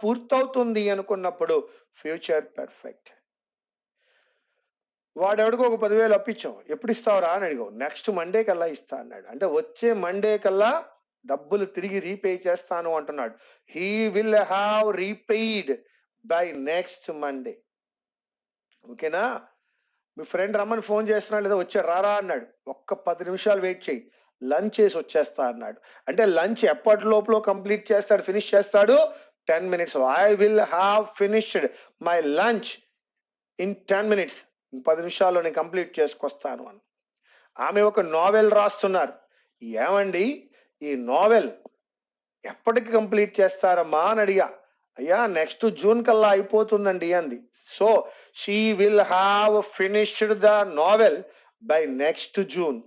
పూర్తవుతుంది అనుకున్నప్పుడు future perfect. వాడెవడికో ఒక 10,000 అప్పిచ్చావు. ఎప్పుడు ఇస్తావురా అని అడిగావు. నెక్స్ట్ మండే కల్లా ఇస్తా అన్నాడు. అంటే వచ్చే మండే కల్లా డబ్బులు తిరిగి రీపే చేస్తాను అంటున్నాడు. He will have repaid by next Monday. ఓకేనా? మీ ఫ్రెండ్ రమ్మని ఫోన్ చేస్తున్నాడు, లేదా వచ్చాడు రారా అన్నాడు. ఒక్క 10 నిమిషాలు వెయిట్ చేయి, లంచ్ చేసి వచ్చేస్తా అన్నాడు. అంటే లంచ్ ఎప్పటి లోపల కంప్లీట్ చేస్తాడు, ఫినిష్ చేస్తాడు? 10 minutes. I will have finished my lunch in 10 minutes. 10 నిమిషాల్లో నేను కంప్లీట్ చేసుకొస్తాను అని. ఆమె ఒక నావెల్ రాస్తున్నారు. ఏమండి ఈ నావెల్ ఎప్పటికి కంప్లీట్ చేస్తారమ్మా అని అడిగా. అయ్యా నెక్స్ట్ జూన్ కల్లా అయిపోతుందండి అంది. So she will have finished the novel by next June.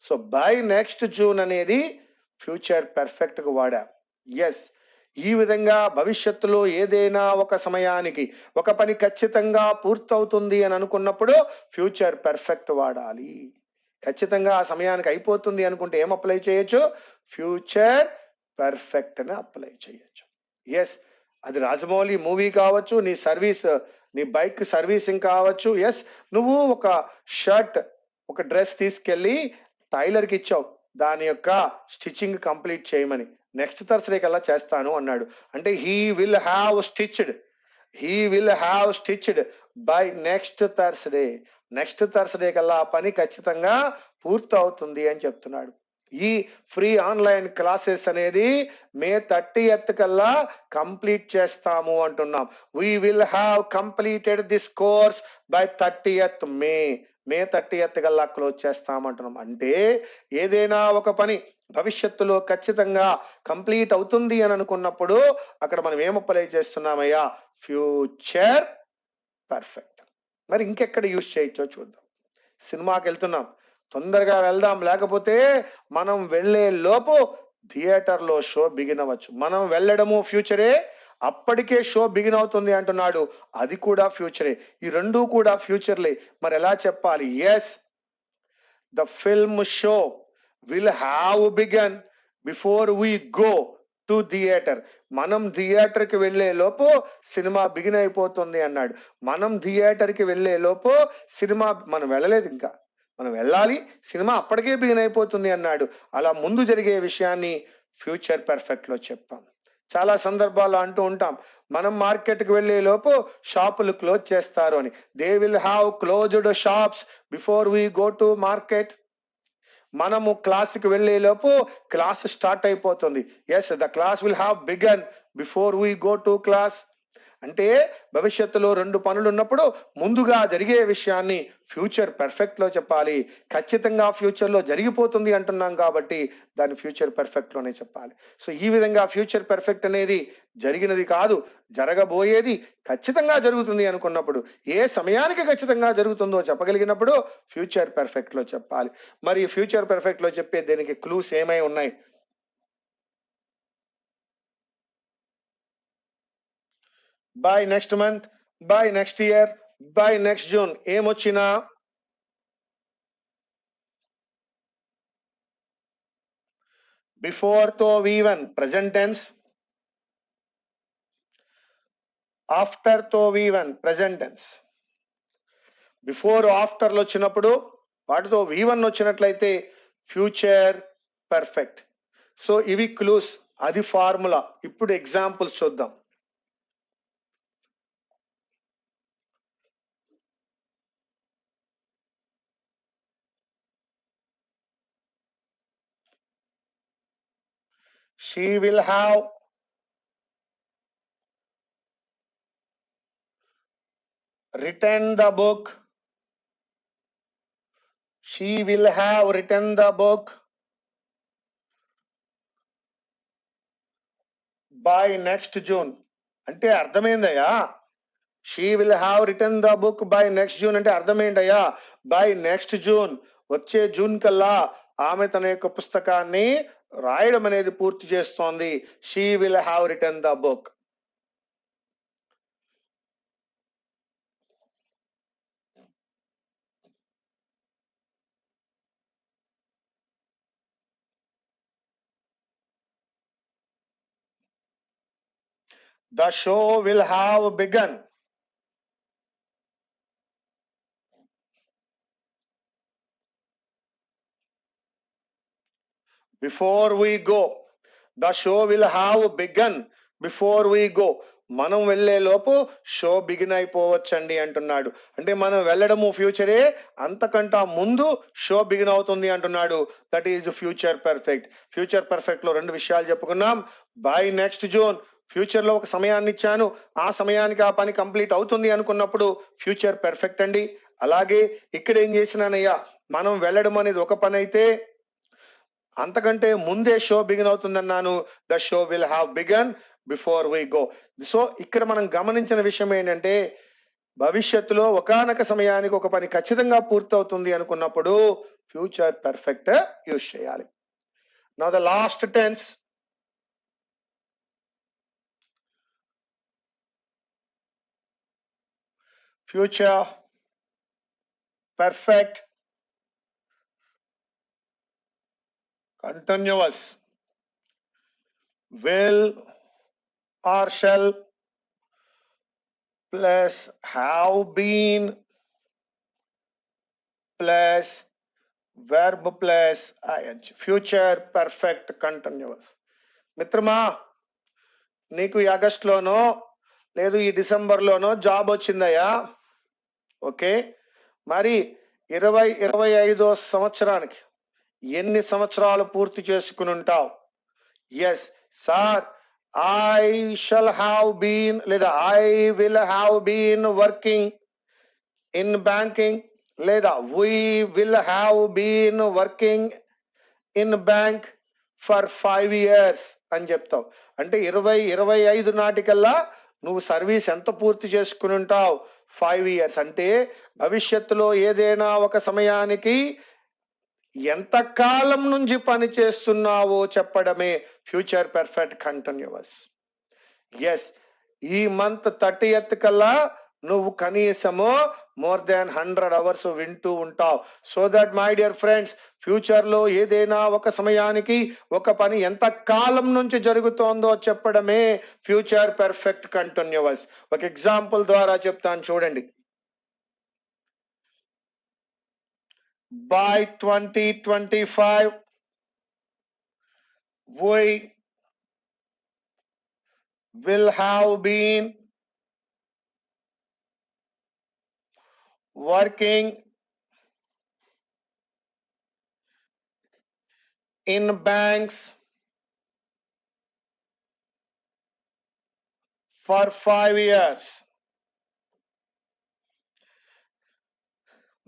So by next June అనేది ఫ్యూచర్ పర్ఫెక్ట్ గా వాడా. ఎస్, ఈ విధంగా భవిష్యత్తులో ఏదైనా ఒక సమయానికి ఒక పని ఖచ్చితంగా పూర్తవుతుంది అని అనుకున్నప్పుడు ఫ్యూచర్ పర్ఫెక్ట్ వాడాలి. ఖచ్చితంగా ఆ సమయానికి అయిపోతుంది అనుకుంటే ఏం అప్లై చేయొచ్చు? ఫ్యూచర్ పర్ఫెక్ట్ అని అప్లై చేయొచ్చు. ఎస్, అది రాజమౌళి మూవీ కావచ్చు, నీ బైక్ సర్వీసింగ్ కావచ్చు. ఎస్, నువ్వు ఒక షర్ట్, ఒక డ్రెస్ తీసుకెళ్లి టైలర్కి ఇచ్చావు, దాని యొక్క స్టిచ్చింగ్ కంప్లీట్ చేయమని. నెక్స్ట్ థర్స్డే కల్లా చేస్తాను అన్నాడు. అంటే he will have stitched by next Thursday. Next Thursday కల్లా ఆ పని ఖచ్చితంగా పూర్తవుతుంది అని చెప్తున్నాడు. ఈ ఫ్రీ ఆన్లైన్ క్లాసెస్ అనేది మే 30th కల్లా కంప్లీట్ చేస్తాము అంటున్నాం. We will have completed this course by 30th May 30th కల్లా క్లోజ్ చేస్తామంటున్నాం. అంటే ఏదైనా ఒక పని భవిష్యత్తులో ఖచ్చితంగా కంప్లీట్ అవుతుంది అని అనుకున్నప్పుడు అక్కడ మనం ఏం అప్లై చేస్తున్నామయ్యా? Future perfect. మరి ఇంకెక్కడ యూజ్ చేయొచ్చో చూద్దాం. సినిమాకి వెళ్తున్నాం, తొందరగా వెళ్దాం, లేకపోతే మనం వెళ్లే లోపు థియేటర్లో షో బిగిన్ అవ్వచ్చు. మనం వెళ్ళడము ఫ్యూచరే, అప్పటికే షో బిగిన్ అవుతుంది అంటున్నాడు, అది కూడా ఫ్యూచరే. ఈ రెండు కూడా ఫ్యూచర్లే. మరి ఎలా చెప్పాలి? Yes, the film show will have begun before we go to theatre. మనం థియేటర్కి వెళ్లే లోపు సినిమా బిగిన్ అయిపోతుంది అన్నాడు. మనం థియేటర్కి వెళ్లే లోపు సినిమా, మనం వెళ్ళలేదు ఇంకా, మనం వెళ్ళాలి, సినిమా అప్పటికే బిగిన్ అయిపోతుంది అన్నాడు. అలా ముందు జరిగే విషయాన్ని ఫ్యూచర్ పర్ఫెక్ట్ లో చెప్పాం. చాలా సందర్భాల్లో అంటూ ఉంటాం, మనం మార్కెట్కి వెళ్లే లోపు షాపులు క్లోజ్ చేస్తారు అని. They will have closed shops before we go to market. మనము క్లాస్కి వెళ్లే లోపు క్లాస్ స్టార్ట్ అయిపోతుంది. Yes, the class will have begun before we go to class. అంటే భవిష్యత్తులో రెండు పనులు ఉన్నప్పుడు ముందుగా జరిగే విషయాన్ని ఫ్యూచర్ పర్ఫెక్ట్ లో చెప్పాలి. ఖచ్చితంగా ఫ్యూచర్ లో జరిగిపోతుంది అంటున్నాం కాబట్టి దాన్ని ఫ్యూచర్ పర్ఫెక్ట్ లోనే చెప్పాలి. సో ఈ విధంగా ఫ్యూచర్ పర్ఫెక్ట్ అనేది జరిగినది కాదు, జరగబోయేది, ఖచ్చితంగా జరుగుతుంది అనుకున్నప్పుడు, ఏ సమయానికి ఖచ్చితంగా జరుగుతుందో చెప్పగలిగినప్పుడు ఫ్యూచర్ పర్ఫెక్ట్ లో చెప్పాలి. మరి ఫ్యూచర్ పర్ఫెక్ట్ లో చెప్పే దీనికి క్లూస్ ఏమై ఉన్నాయి? By next month, by next year, by next June, ఏమొచ్చినా బిఫోర్ తో V1 ప్రెసెంట్ టెన్స్, ఆఫ్టర్ తో V1 ప్రెసెంట్ టెన్స్. బిఫోర్ ఆఫ్టర్లు వచ్చినప్పుడు వాటితో V1 వచ్చినట్లయితే ఫ్యూచర్ పర్ఫెక్ట్. సో ఇవి క్లూస్, అది ఫార్ములా. ఇప్పుడు ఎగ్జాంపుల్స్ చూద్దాం. She will have written the book. She will have written the book by next June. అంటే అర్థమైందయ్యా? She will have return the book by next June అంటే అర్థమేంటయ్యా? By next June, వచ్చే June కల్లా ఆమె తన యొక్క పుస్తకాన్ని రాయడం అనేది పూర్తి చేస్తోంది. She will have return the book. The show will have begun. Before we go. The show will have begun before we go. మనం వెళ్లే లోపు షో బిగిన్ అయిపోవచ్చండి అంటున్నాడు. అంటే మనం వెళ్ళడము ఫ్యూచరే, అంతకంటే ముందు షో బిగిన్ అవుతుంది అంటున్నాడు. That is future perfect. Future perfect లో రెండు విషయాలు చెప్పుకున్నాం. బై నెక్స్ట్ జూన్, ఫ్యూచర్ లో ఒక సమయాన్ని ఇచ్చాను, ఆ సమయానికి ఆ పని కంప్లీట్ అవుతుంది అనుకున్నప్పుడు ఫ్యూచర్ పర్ఫెక్ట్ అండి. అలాగే ఇక్కడ ఏం చేసినానయ్యా, మనం వెళ్ళడం అనేది ఒక పని అయితే అంతకంటే ముందే షో బిగిన్ అవుతుందన్నాను. The show will have begun before we go. So ఇక్కడ మనం గమనించిన విషయం ఏంటంటే, భవిష్యత్తులో ఒకానొక సమయానికి ఒక పని ఖచ్చితంగా పూర్తవుతుంది అనుకున్నప్పుడు ఫ్యూచర్ పర్ఫెక్ట్ యూజ్ చేయాలి. Now the last tense, future perfect continuous, will or shall plus have been plus verb plus ing. Future perfect continuous. మిత్రమా, నీకు ఈ ఆగస్టులోనో లేదు ఈ డిసెంబర్లోనో జాబ్ వచ్చిందయ్యా. ఓకే, మరి 2025 సంవత్సరానికి ఎన్ని సంవత్సరాలు పూర్తి చేసుకుని ఉంటావు? Yes sir, I shall have been లేదా I will have been working in banking లేదా we will have been working in bank for 5 years అని చెప్తావు. అంటే 2025 నాటికల్లా నువ్వు సర్వీస్ ఎంత పూర్తి చేసుకుని ఉంటావు? 5 years. అంటే భవిష్యత్తులో ఏదైనా ఒక సమయానికి ఎంత కాలం నుంచి పని చేస్తున్నావో చెప్పడమే ఫ్యూచర్ పర్ఫెక్ట్ కంటిన్యూస్. ఎస్, ఈ మంత్ 30th కల్లా నువ్వు కనీసము మోర్ దాన్ 100 hours వింటూ ఉంటావు. So that my dear friends, future లో ఏదైనా ఒక సమయానికి ఒక పని ఎంత కాలం నుంచి జరుగుతోందో చెప్పడమే ఫ్యూచర్ పర్ఫెక్ట్ కంటిన్యూస్. ఒక ఎగ్జాంపుల్ ద్వారా చెప్తాను చూడండి. By 2025, we will have been working in banks for 5 years.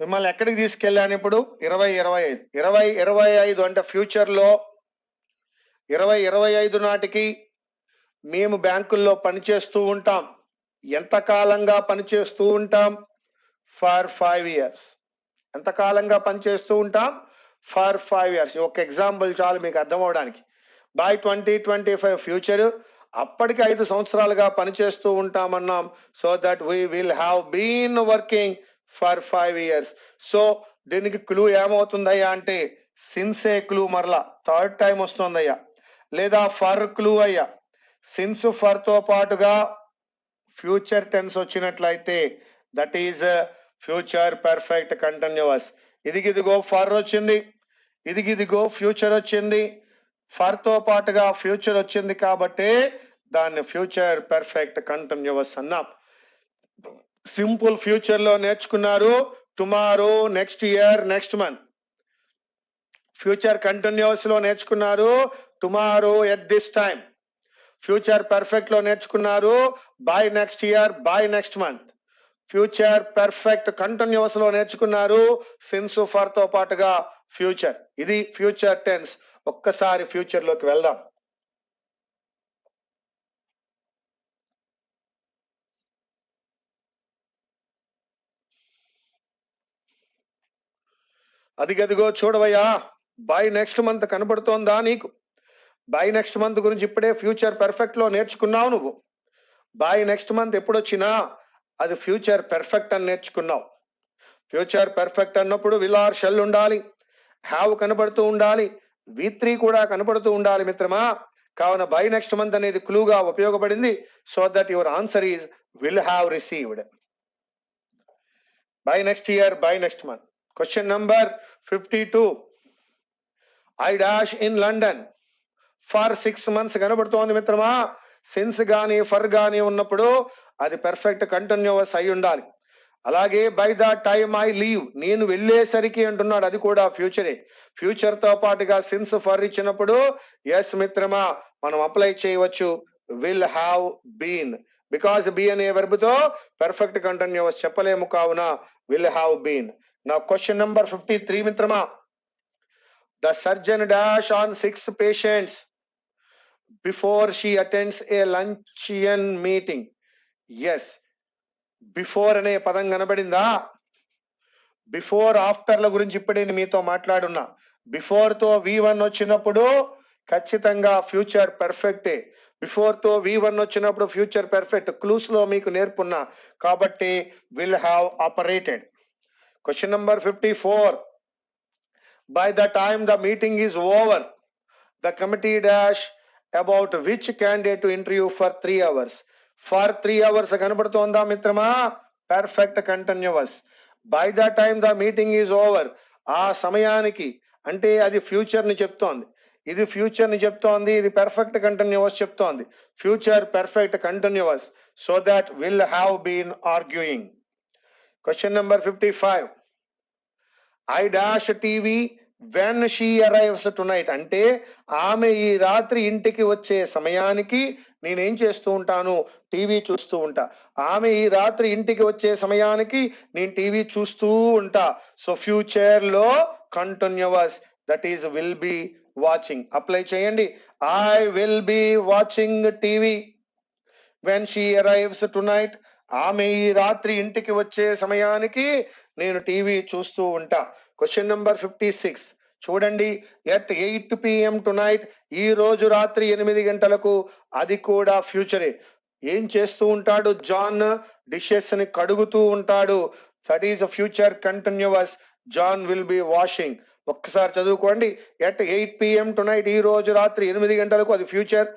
మిమ్మల్ని ఎక్కడికి తీసుకెళ్ళాను ఇప్పుడు? 2025 అంటే ఫ్యూచర్ లో 2025 నాటికి మేము బ్యాంకుల్లో పనిచేస్తూ ఉంటాం. ఎంత కాలంగా పనిచేస్తూ ఉంటాం? For 5 years. ఎంత కాలంగా పనిచేస్తూ ఉంటాం? For 5 years. ఒక ఎగ్జాంపుల్ చాలు మీకు అర్థం అవడానికి. బై 2025 ఫ్యూచర్, అప్పటికి 5 సంవత్సరాలుగా పనిచేస్తూ ఉంటామన్నాం. So that we will have been working for 5 years. So దీనికి క్లూ ఏమవుతుందయ్యా అంటే సిన్సే క్లూ, మరలా థర్డ్ టైం వస్తుందయ్యా. లేదా ఫర్ క్లూ అయ్యా. సిన్స్ ఫర్ తో పాటుగా ఫ్యూచర్ టెన్స్ వచ్చినట్లయితే that is future perfect continuous. ఇదిగో ఫర్ వచ్చింది, ఇదిగో ఫ్యూచర్ వచ్చింది, ఫర్ తో పాటుగా ఫ్యూచర్ వచ్చింది కాబట్టి దాన్ని ఫ్యూచర్ పర్ఫెక్ట్ కంటిన్యూస్ అన్నాం. సింపుల్ ఫ్యూచర్ లో నేర్చుకున్నారు tomorrow, next year, next month. Future continuous లో నేర్చుకున్నారు tomorrow, at this time. Future perfect లో నేర్చుకున్నారు by next year, by next month. Future perfect continuous లో నేర్చుకున్నారు సిన్స్ ఫర్ తో పాటుగా ఫ్యూచర్. ఇది ఫ్యూచర్ టెన్స్. ఒక్కసారి ఫ్యూచర్ లోకి వెళ్దాం. అదిగదిగో చూడవయ్యా, బై నెక్స్ట్ మంత్ కనబడుతోందా నీకు? బై నెక్స్ట్ మంత్ గురించి ఇప్పుడే ఫ్యూచర్ పర్ఫెక్ట్ లో నేర్చుకున్నావు నువ్వు. బై నెక్స్ట్ మంత్ ఎప్పుడొచ్చినా అది ఫ్యూచర్ పర్ఫెక్ట్ అని నేర్చుకున్నావు. ఫ్యూచర్ పర్ఫెక్ట్ అన్నప్పుడు విల్ ఆర్ షెల్ ఉండాలి, హ్యావ్ కనబడుతూ ఉండాలి, V3 కూడా కనబడుతూ ఉండాలి మిత్రమా. కావున బై నెక్స్ట్ మంత్ అనేది క్లూగా ఉపయోగపడింది. So that your answer is will have received. By next year, by next month. Question number 52. I dash in London for 6 months కనబడుతోంది మిత్రమా. సిన్స్ గాని ఫర్ గాని ఉన్నప్పుడు అది పెర్ఫెక్ట్ కంటిన్యూస్ అయి ఉండాలి. అలాగే by the time I leave, నేను వెళ్ళేసరికి అంటున్నాడు, అది కూడా ఫ్యూచరే. ఫ్యూచర్ తో పాటుగా సిన్స్ ఫర్ ఇచ్చినప్పుడు ఎస్ మిత్రమా మనం అప్లై చేయవచ్చు will have been. Because be అనే వెర్బ్ తో పెర్ఫెక్ట్ కంటిన్యూస్ చెప్పలేము, కావున విల్ హ్యావ్ బీన్. నా క్వశ్చన్ నంబర్ 53 మిత్రమా. The surgeon dash on 6 patients before she attends a luncheon meeting. Yes, before అనే పదం కనబడిందా? బిఫోర్ ఆఫ్టర్ల గురించి ఇప్పుడే నేను మీతో మాట్లాడున్నా. బిఫోర్ తో V1 వచ్చినప్పుడు ఖచ్చితంగా ఫ్యూచర్ పర్ఫెక్టే. బిఫోర్ తో V1 వచ్చినప్పుడు ఫ్యూచర్ పర్ఫెక్ట్ క్లూస్ లో మీకు నేర్పున్నా కాబట్టి will have operated. Question number 54. By the time the meeting is over, the committee dash about which candidate to interview for 3 hours. For 3 hours కనబడుతోందా మిత్రమా? Perfect continuous. By the time the meeting is over, ఆ సమయానికి అంటే అది future ని చెప్తోంది, ఇది future ని చెప్తోంది, ఇది పర్ఫెక్ట్ కంటిన్యూస్ చెప్తోంది. Future perfect continuous. So that will have been arguing. Question number 55. I dash TV when she arrives tonight, అంటే ఆమె ఈ రాత్రి ఇంటికి వచ్చే సమయానికి నేనేం చేస్తూ ఉంటాను? టీవీ చూస్తూ ఉంటా. ఆమె ఈ రాత్రి ఇంటికి వచ్చే సమయానికి నేను టీవీ చూస్తూ ఉంటా. సో ఫ్యూచర్ లో continuous, that is will be watching. Apply చేయండి. I will be watching TV when she arrives tonight. ఆమె ఈ రాత్రి ఇంటికి వచ్చే సమయానికి నేను టీవీ చూస్తూ ఉంటా. క్వశ్చన్ నంబర్ 56 చూడండి. ఎట్ 8 PM టునైట్, ఈ రోజు రాత్రి 8 గంటలకు, అది కూడా ఫ్యూచరే. ఏం చేస్తూ ఉంటాడు? జాన్ డిషెస్ ని కడుగుతూ ఉంటాడు. That is future continuous. John will be washing. ఒక్కసారి చదువుకోండి. ఎట్ 8 PM టునైట్, ఈ రోజు రాత్రి 8 గంటలకు, అది ఫ్యూచర్.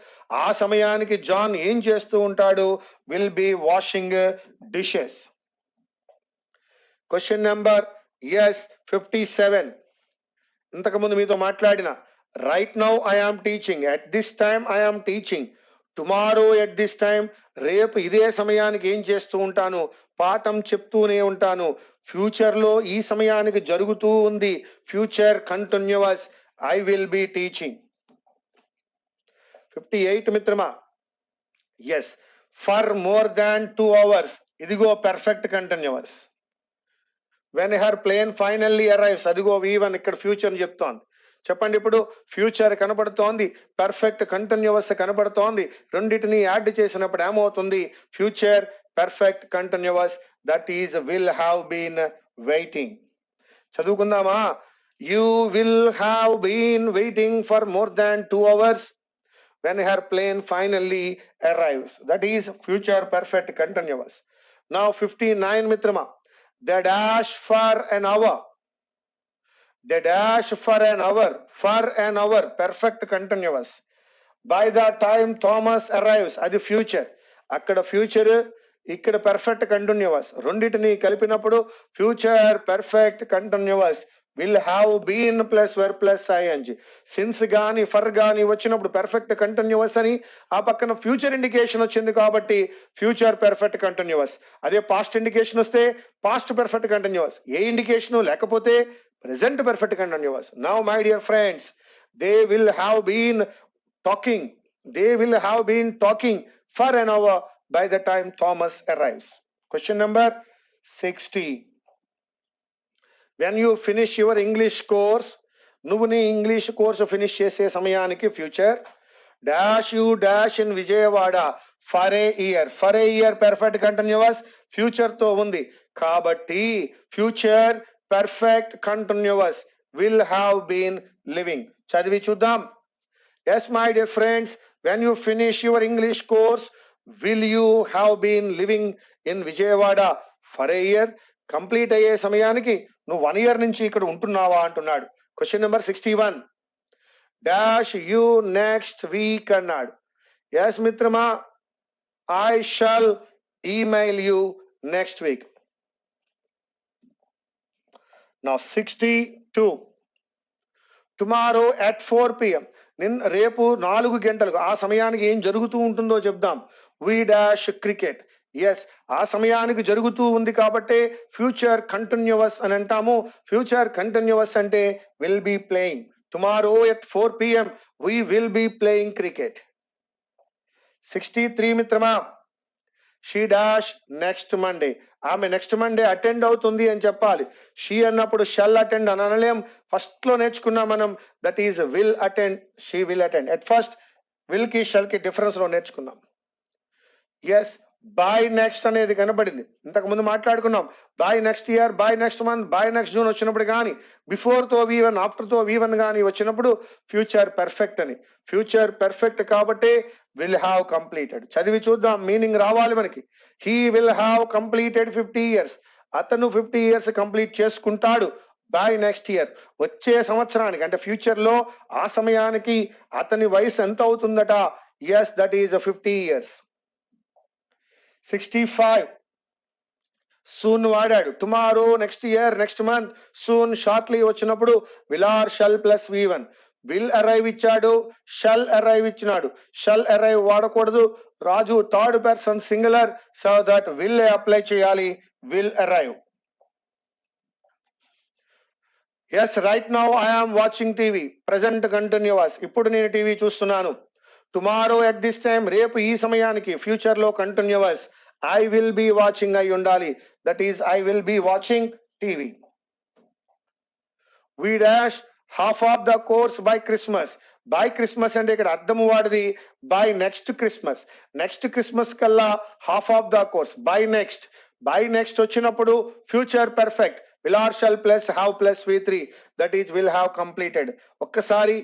ఆ సమయానికి జాన్ ఏం చేస్తూ ఉంటాడు? Will be washing dishes. Question number 57. ఇంతకుముందు మీతో మాట్లాడిన right now I am teaching, at this time I am teaching, tomorrow at this time, రేపు ఇదే సమయానికి ఏం చేస్తూ ఉంటాను? పాఠం చెప్తూనే ఉంటాను. ఫ్యూచర్ లో ఈ సమయానికి జరుగుతూ ఉంది. Future continuous. I will be teaching. 58 మిత్రమా. Yes, for more than 2 hours, ఇదిగో perfect continuous. When her plane finally arrives, అదిగో V1 ఇక్కడ ఫ్యూచర్ అని చెప్తోంది. చెప్పండి ఇప్పుడు. ఫ్యూచర్ కనబడుతోంది, పర్ఫెక్ట్ కంటిన్యూస్ కనబడుతోంది. రెండింటిని యాడ్ చేసినప్పుడు ఏమవుతుంది? Future perfect continuous. That is will have been waiting. చదువుకుందామా. You will have been waiting for more than 2 hours when her plane finally arrives. That is future perfect continuous. Now 59 mitrama. They dash for an hour. They dash for an hour. For an hour perfect continuous. By the time Thomas arrives, అది future. అక్కడ future, ఇక్కడ perfect continuous. రెండింటిని కలిపినప్పుడు future perfect continuous. Will have been plus verb plus ING. Since గాని for గాని వచ్చినప్పుడు perfect continuous అని, ఆ పక్కన ఫ్యూచర్ ఇండికేషన్ వచ్చింది కాబట్టి ఫ్యూచర్ పర్ఫెక్ట్ కంటిన్యూస్. అదే పాస్ట్ ఇండికేషన్ వస్తే పాస్ట్ పర్ఫెక్ట్ కంటిన్యూస్. ఏ ఇండికేషన్ లేకపోతే present perfect continuous. Now my dear friends, they will have been talking. They will have been talking for an hour by the time Thomas arrives. Question number 60. When you finish your English course, నువ్వు నీ English course finish చేసే సమయానికి future. Dash you dash in Vijayawada for a year. For a year perfect continuous, future తో ఉంది కాబట్టి future perfect continuous. Will have been living. చదివి చూద్దాం. Yes, my dear friends, when you finish your English course, will you have been living in Vijayawada for a year? Complete అయ్యే సమయానికి నువ్వు 1 year నుంచి ఇక్కడ ఉంటున్నావా అంటున్నాడు. Question number 61. Dash you next week అన్నాడు. ఎస్ మిత్రమా, I shall email you next week. Now 62. Tomorrow at 4 p.m. రేపు 4 గంటలకు ఆ సమయానికి ఏం జరుగుతూ ఉంటుందో చెప్దాం. వి డాష్ క్రికెట్. ఎస్, ఆ సమయానికి జరుగుతూ ఉంది కాబట్టి ఫ్యూచర్ కంటిన్యూస్ అని అంటాము. ఫ్యూచర్ కంటిన్యూస్ అంటే will be playing. Tomorrow at 4 p.m. we will be playing cricket. 63 మిత్రమా, షీ డాష్ నెక్స్ట్ మండే. ఆమె నెక్స్ట్ మండే అటెండ్ అవుతుంది అని చెప్పాలి. షీ అన్నప్పుడు షల్ అటెండ్ అని అనలేం. ఫస్ట్ లో నేర్చుకున్నాం మనం, that is will attend, she will attend. At first will కి షల్ కి డిఫరెన్స్ లో నేర్చుకున్నాం. ఎస్, బై నెక్స్ట్ అనేది కనబడింది. ఇంతకు ముందు మాట్లాడుకున్నాం, by next year, by next month, by next June వచ్చినప్పుడు కానీ, బిఫోర్ తో V1 ఆఫ్టర్ తో V1 కానీ వచ్చినప్పుడు ఫ్యూచర్ పెర్ఫెక్ట్ అని. ఫ్యూచర్ పెర్ఫెక్ట్ కాబట్టి విల్ హ్యావ్ కంప్లీటెడ్. చదివి చూద్దాం, మీనింగ్ రావాలి మనకి. He will have completed 50 years. అతను 50 years కంప్లీట్ చేసుకుంటాడు బై నెక్స్ట్ ఇయర్. వచ్చే సంవత్సరానికి అంటే ఫ్యూచర్ లో ఆ సమయానికి అతని వయసు ఎంత అవుతుందట? Yes, that is 50 years. 65 soon వాడాడు. Tomorrow, next year, next month, soon, shortly వచ్చినప్పుడు will or shall plus V1. Will arrive ఇచ్చాడు, షల్ అరైవ్ ఇచ్చినాడు. షల్ అరైవ్ వాడకూడదు. Raju third person singular, so that will apply చేయాలి. Will arrive. Yes, right now I am watching TV. Present continuous, ఇప్పుడు నేను TV చూస్తున్నాను. Tomorrow at this time, రేపు ఈ సమయానికి, ఫ్యూచర్ లో continuous. I will be watching అయి ఉండాలి. That is I will be watching TV. We dash half of the course by Christmas. By Christmas అంటే ఇక్కడ అర్థం వాడిది by next Christmas. Next Christmas కల్లా half of the course. By next, by next వచ్చినప్పుడు future perfect, will or shall plus have plus V3, that is will have completed. ఒక్కసారి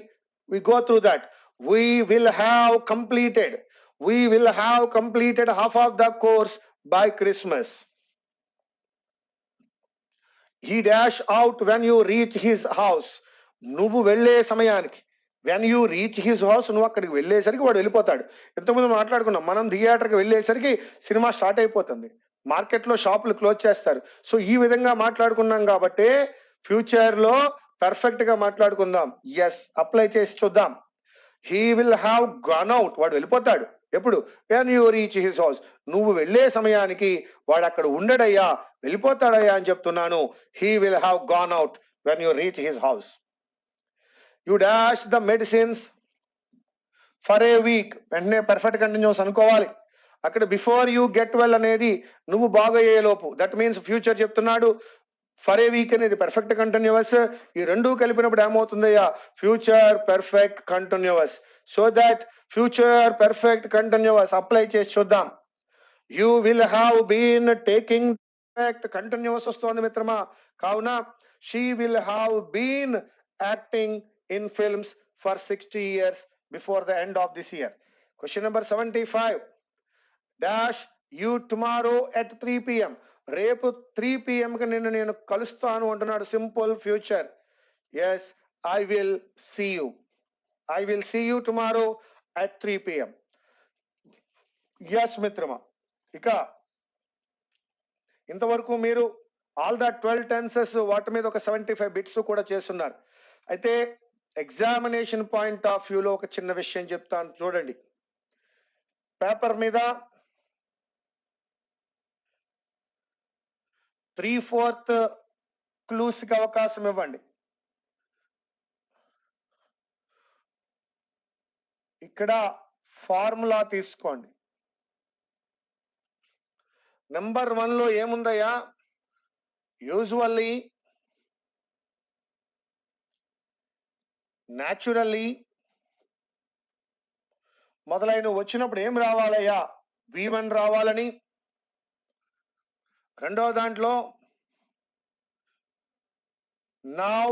we go through that. We will have completed. We will have completed half of the course by Christmas. He dash out when you reach his house. నువ్వు వెళ్ళే సమయానికి, when you reach his house, నువ్వు అక్కడికి వెళ్ళేసరికి వాడు వెళ్ళిపోతాడు. ఇంతకుముందు మాట్లాడుకున్నాం, మనం థియేటర్కి వెళ్ళేసరికి సినిమా స్టార్ట్ అయిపోతుంది, మార్కెట్లో షాపులు క్లోజ్ చేస్తారు. సో ఈ విధంగా మాట్లాడుకున్నాం కాబట్టి ఫ్యూచర్ లో పర్ఫెక్ట్ గా మాట్లాడుకుందాం. ఎస్, అప్లై చేసి చూద్దాం. He will have gun out, వాడు వెళ్ళిపోతాడు. ఎప్పుడు? When you reach his house, నువ్వు వెళ్ళే సమయానికి వాడు అక్కడ ఉండడయ్యా, వెళ్ళిపోతాడయ్యా అని చెప్తున్నాను. He will have gone out when you reach his house. You dash the medicines for a week. వెంటనే పర్ఫెక్ట్ కంటిన్యూస్ అనుకోవాలి. అక్కడ బిఫోర్ యూ గెట్ వెల్ అనేది నువ్వు బాగయ్యే లోపు, దట్ మీన్స్ ఫ్యూచర్ చెప్తున్నాడు. ఫర్ ఏ వీక్ అనేది పర్ఫెక్ట్ కంటిన్యూస్. ఈ రెండు కలిపినప్పుడు ఏమవుతుందయ్యా? Future perfect continuous. So that future perfect continuous apply చేసి చూద్దాం. You will have been taking perfect continuous వస్తుంది మిత్రమా. కావున she will have been acting in films for 60 years before the end of this year. Question number 75. Dash you tomorrow at 3 p.m. రేపు 3 p.m. కి నేను కలుస్తాను అంటున్నాడు. Simple future. Yes, I will see you. I will see you tomorrow at 3 p.m. Yes మిత్రమా, ఇక ఇంతవరకు మీరు all the 12 tenses వాటి మీద ఒక 75 బిట్స్ కూడా చేస్తున్నారు. అయితే ఎగ్జామినేషన్ పాయింట్ ఆఫ్ వ్యూలో ఒక చిన్న విషయం చెప్తాను చూడండి. పేపర్ మీద 3/4 క్లూస్ కి అవకాశం ఇవ్వండి. ఇక్కడ ఫార్ములా తీసుకోండి. నెంబర్ 1 లో ఏముందయ్యా? యూజువల్లీ, న్యాచురల్లీ మొదలైన వచ్చినప్పుడు ఏం రావాలయ్యా? V1 రావాలని. రెండో దాంట్లో నౌ,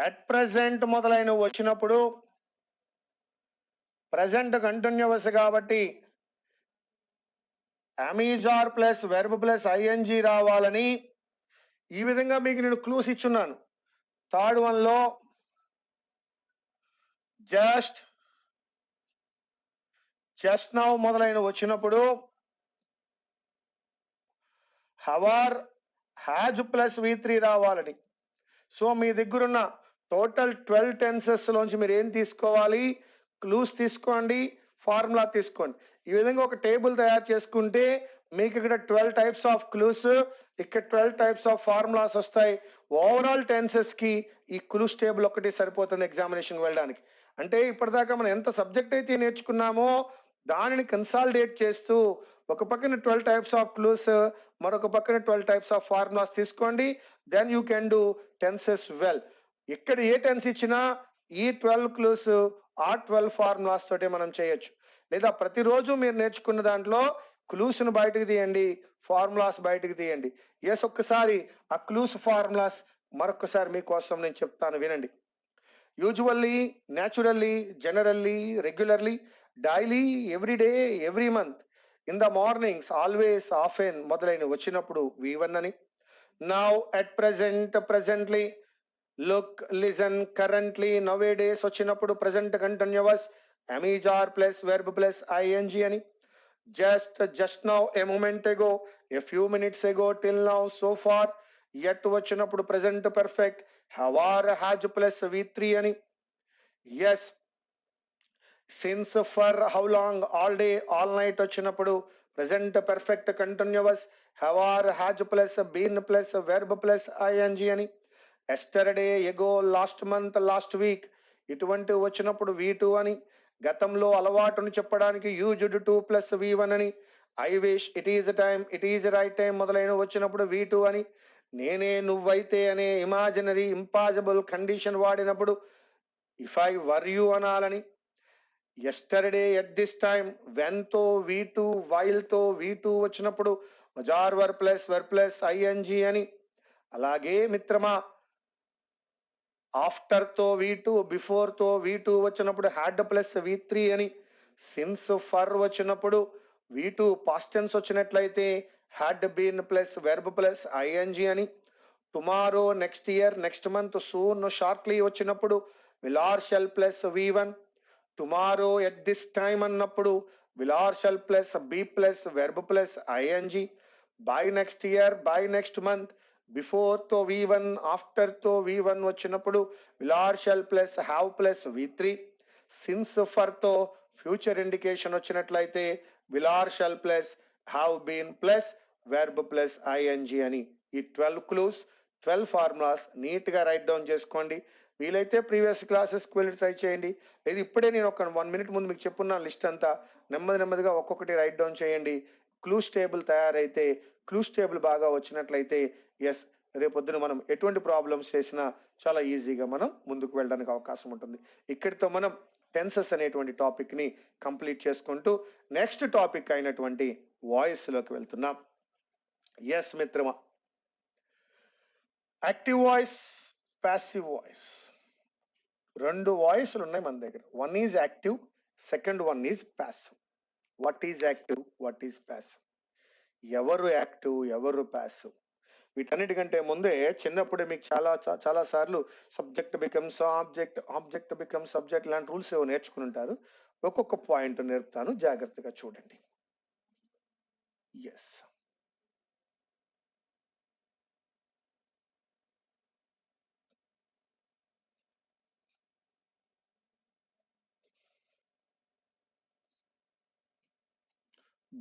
అట్ ప్రెసెంట్ మొదలైన వచ్చినప్పుడు ప్రెసెంట్ కంటిన్యూస్ కాబట్టి అమీజార్ ప్లస్ వెర్బ్ ప్లస్ ING రావాలని. ఈ విధంగా మీకు నేను క్లూస్ ఇచ్చున్నాను. థర్డ్ వన్ లో జస్ట్ నౌ మొదలైన వచ్చినప్పుడు హవర్ హ్యాజ్ ప్లస్ V3 రావాలని. సో మీ దగ్గరున్న టోటల్ 12 టెన్సెస్ లోంచి మీరు ఏం తీసుకోవాలి? క్లూస్ తీసుకోండి, ఫార్ములా తీసుకోండి. ఈ విధంగా ఒక టేబుల్ తయారు చేసుకుంటే మీకు ఇక్కడ 12 టైప్స్ ఆఫ్ క్లూస్, ఇక్కడ 12 టైప్స్ ఆఫ్ ఫార్ములాస్ వస్తాయి. ఓవరాల్ టెన్సెస్ కి ఈ క్లూస్ టేబుల్ ఒకటి సరిపోతుంది ఎగ్జామినేషన్ వెళ్ళడానికి. అంటే ఇప్పటిదాకా మనం ఎంత సబ్జెక్ట్ అయితే నేర్చుకున్నామో దానిని కన్సాలిడేట్ చేస్తూ ఒక పక్కన 12 టైప్స్ ఆఫ్ క్లూస్, మరొక పక్కన 12 టైప్స్ ఆఫ్ ఫార్ములాస్ తీసుకోండి. Then you can do tenses well. ఇక్కడ ఏ టెన్స్ ఇచ్చినా ఈ 12 క్లూస్ ఆ 12 ఫార్ములాస్ తోటే మనం చేయొచ్చు. లేదా ప్రతిరోజు మీరు నేర్చుకున్న దాంట్లో క్లూస్ ను బయటకు తీయండి, ఫార్ములాస్ బయటకు తీయండి. ఎస్, ఒక్కసారి ఆ క్లూస్ ఫార్ములాస్ మరొకసారి మీకోసం నేను చెప్తాను, వినండి. Usually, naturally, generally, regularly, daily, everyday, every month, in the mornings, always, often మొదలైన వచ్చినప్పుడు V1 అని. Now, at present, presently, look, listen, currently, nowadays వచ్చినప్పుడు present continuous am plus verb plus ing అని. just now, a moment ago, a few minutes ago, till now, so far, yet వచ్చినప్పుడు present perfect have has plus V3 అని. yes, since, for, how long, all day, all night వచ్చినప్పుడు present perfect continuous have has plus been plus verb plus ing అని. yesterday, ago, last month, last week ఇటువంటి వచ్చినప్పుడు V2 అని. గతంలో అలవాటును చెప్పడానికి used to plus V1 అని. I wish, it is time, it is right time మొదలైన వచ్చినప్పుడు V2 అని. నేనే నువ్వైతే అనే ఇమాజినరీ ఇంపాసిబుల్ కండిషన్ వాడినప్పుడు ఇఫ్ ఐ వర్ యు అనాలని. Yesterday, at this time, when తో V2, వైల్ తో V2 వచ్చినప్పుడు వర్ ప్లస్ ing అని. అలాగే మిత్రమా, ఆఫ్టర్ తో V2, బిఫోర్ తో V2 వచ్చినప్పుడు హ్యాడ్ ప్లస్ V3 అని. సిన్స్, ఫర్ వచ్చినప్పుడు V2 పాస్ట్ టెన్స్ వచ్చినట్లయితే had been plus verb plus ing అని. Tomorrow, next year, next month, soon, shortly వచ్చినప్పుడు shall plus V1. Tomorrow, at this time అన్నప్పుడు shall plus be plus verb plus ing. By next year, by next month, before తో V1, after తో V1 వచ్చినప్పుడు shall plus have plus V3. Since, for తో future indication వచ్చినట్లయితే shall plus have been plus verb plus ing అని. ఈ 12 clues, 12 formulas neat గా right down చేసుకోండి. వీలైతే ప్రీవియస్ క్లాసెస్కి వెళ్ళి ట్రై చేయండి. లేదు ఇప్పుడే నేను ఒక 1 minute ముందు మీకు చెప్పున్న లిస్ట్ అంతా నెమ్మదిగా ఒక్కొక్కటి రైట్ డౌన్ చేయండి. క్లూస్ టేబుల్ తయారైతే, క్లూస్ టేబుల్ బాగా వచ్చినట్లయితే ఎస్, రేపొద్దున మనం ఎటువంటి ప్రాబ్లమ్స్ చేసినా చాలా ఈజీగా మనం ముందుకు వెళ్ళడానికి అవకాశం ఉంటుంది. ఇక్కడితో మనం టెన్సెస్ అనేటువంటి టాపిక్ ని కంప్లీట్ చేసుకుంటూ నెక్స్ట్ టాపిక్ అయినటువంటి వాయిస్ లోకి వెళ్తున్నాం. ఎస్ మిత్రమా, యాక్టివ్ వాయిస్, ప్యాసివ్ వాయిస్, రెండు వాయిస్లు ఉన్నాయి మన దగ్గర. One is active, second one is passive. What is active, what is passive? ఎవరు యాక్టివ్, ఎవరు ప్యాసివ్? వీటన్నిటికంటే ముందే చిన్నప్పుడే మీకు చాలా సార్లు subject becomes object, object becomes subject లాంటి రూల్స్ ఏవో నేర్చుకుని ఉంటారు. ఒక్కొక్క పాయింట్ నేర్పుతాను, జాగ్రత్తగా చూడండి. Yes,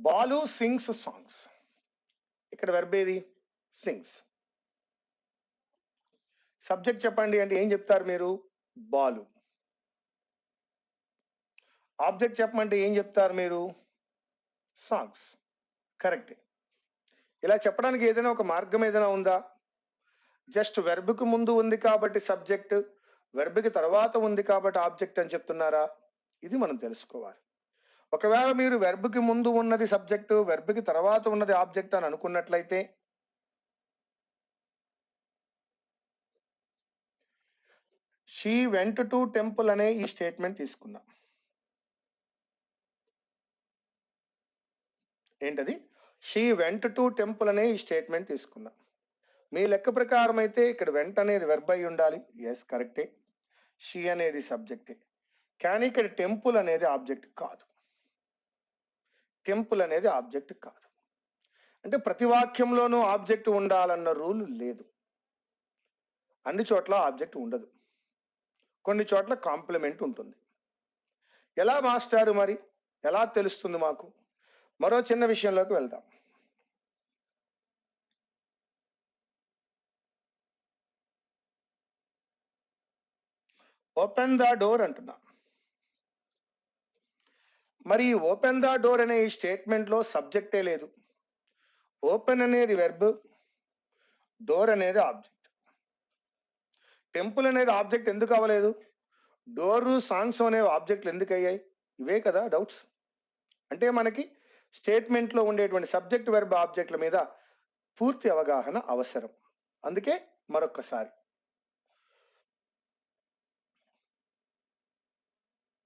Balu sings songs. ఇక్కడ వెర్బ్ ఏది? సింగ్స్. సబ్జెక్ట్ చెప్పండి అంటే ఏం చెప్తారు మీరు? బాలు. ఆబ్జెక్ట్ చెప్పమంటే ఏం చెప్తారు మీరు? సాంగ్స్. కరెక్ట్. ఇలా చెప్పడానికి ఏదైనా ఒక మార్గం ఏదైనా ఉందా? జస్ట్ వెర్బ్కి ముందు ఉంది కాబట్టి సబ్జెక్ట్, వెర్బ్కి తర్వాత ఉంది కాబట్టి ఆబ్జెక్ట్ అని చెప్తున్నారా? ఇది మనం తెలుసుకోవాలి. ఒకవేళ మీరు వెర్బ్కి ముందు ఉన్నది సబ్జెక్టు, వెర్బ్కి తర్వాత ఉన్నది ఆబ్జెక్ట్ అని అనుకున్నట్లయితే షీ వెంట్ టు టెంపుల్ అనే ఈ స్టేట్మెంట్ తీసుకున్నాం. ఏంటది? షీ వెంట్ టు టెంపుల్ అనే ఈ స్టేట్మెంట్ తీసుకున్నాం. మీ లెక్క ప్రకారం అయితే ఇక్కడ వెంట అనేది వెర్బ్ అయి ఉండాలి. ఎస్, కరెక్టే. షీ అనేది సబ్జెక్టే. కానీ ఇక్కడ టెంపుల్ అనేది ఆబ్జెక్ట్ కాదు. టెంపుల్ అనేది ఆబ్జెక్ట్ కాదు. అంటే ప్రతి వాక్యంలోనూ ఆబ్జెక్ట్ ఉండాలన్న రూల్ లేదు. అన్ని చోట్ల ఆబ్జెక్ట్ ఉండదు. కొన్ని చోట్ల కాంప్లిమెంట్ ఉంటుంది. ఎలా మాస్టారు మరి? ఎలా తెలుస్తుంది మాకు? మరో చిన్న విషయంలోకి వెళ్దాం. ఓపెన్ ద డోర్ అంటున్నా. మరి ఓపెన్ ద డోర్ అనే ఈ స్టేట్మెంట్ లో సబ్జెక్టే లేదు. ఓపెన్ అనేది వెర్బ్, డోర్ అనేది ఆబ్జెక్ట్. టెంపుల్ అనేది ఆబ్జెక్ట్ ఎందుకు అవ్వలేదు? డోరు, సాంగ్స్ అనేవి ఆబ్జెక్ట్లు ఎందుకు అయ్యాయి? ఇవే కదా డౌట్స్. అంటే మనకి స్టేట్మెంట్ లో ఉండేటువంటి సబ్జెక్ట్ వెర్బ్ ఆబ్జెక్ట్ల మీద పూర్తి అవగాహన అవసరం. అందుకే మరొక్కసారి,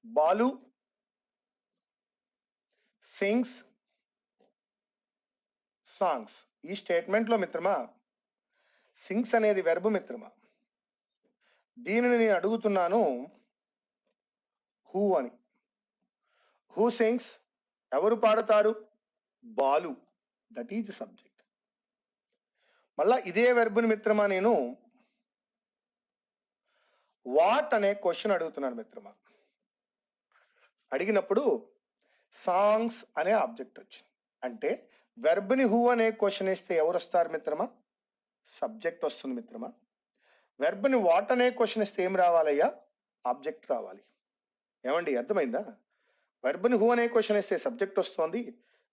బాలు సింగ్స్ సాంగ్స్. ఈ స్టేట్మెంట్ లో మిత్రమా, సింగ్స్ అనేది వెర్బ్ మిత్రమా. దీనిని నేను అడుగుతున్నాను హూ అని. Who sings? ఎవరు పాడతారు? బాలు. That is subject. మళ్ళా ఇదే వెర్బుని మిత్రమా నేను వాట్ అనే క్వశ్చన్ అడుగుతున్నాను మిత్రమా. అడిగినప్పుడు సాంగ్స్ అనే ఆబ్జెక్ట్ వచ్చింది. అంటే వెర్బ్ని హూ అనే క్వశ్చన్ ఇస్తే ఎవరు వస్తారు మిత్రమా? సబ్జెక్ట్ వస్తుంది మిత్రమా. వెర్బ్ని వాట్ అనే క్వశ్చన్ ఇస్తే ఏం రావాలయ్యా? ఆబ్జెక్ట్ రావాలి. ఏమండి, అర్థమైందా? వెర్బ్ని హూ అనే క్వశ్చన్ ఇస్తే సబ్జెక్ట్ వస్తుంది,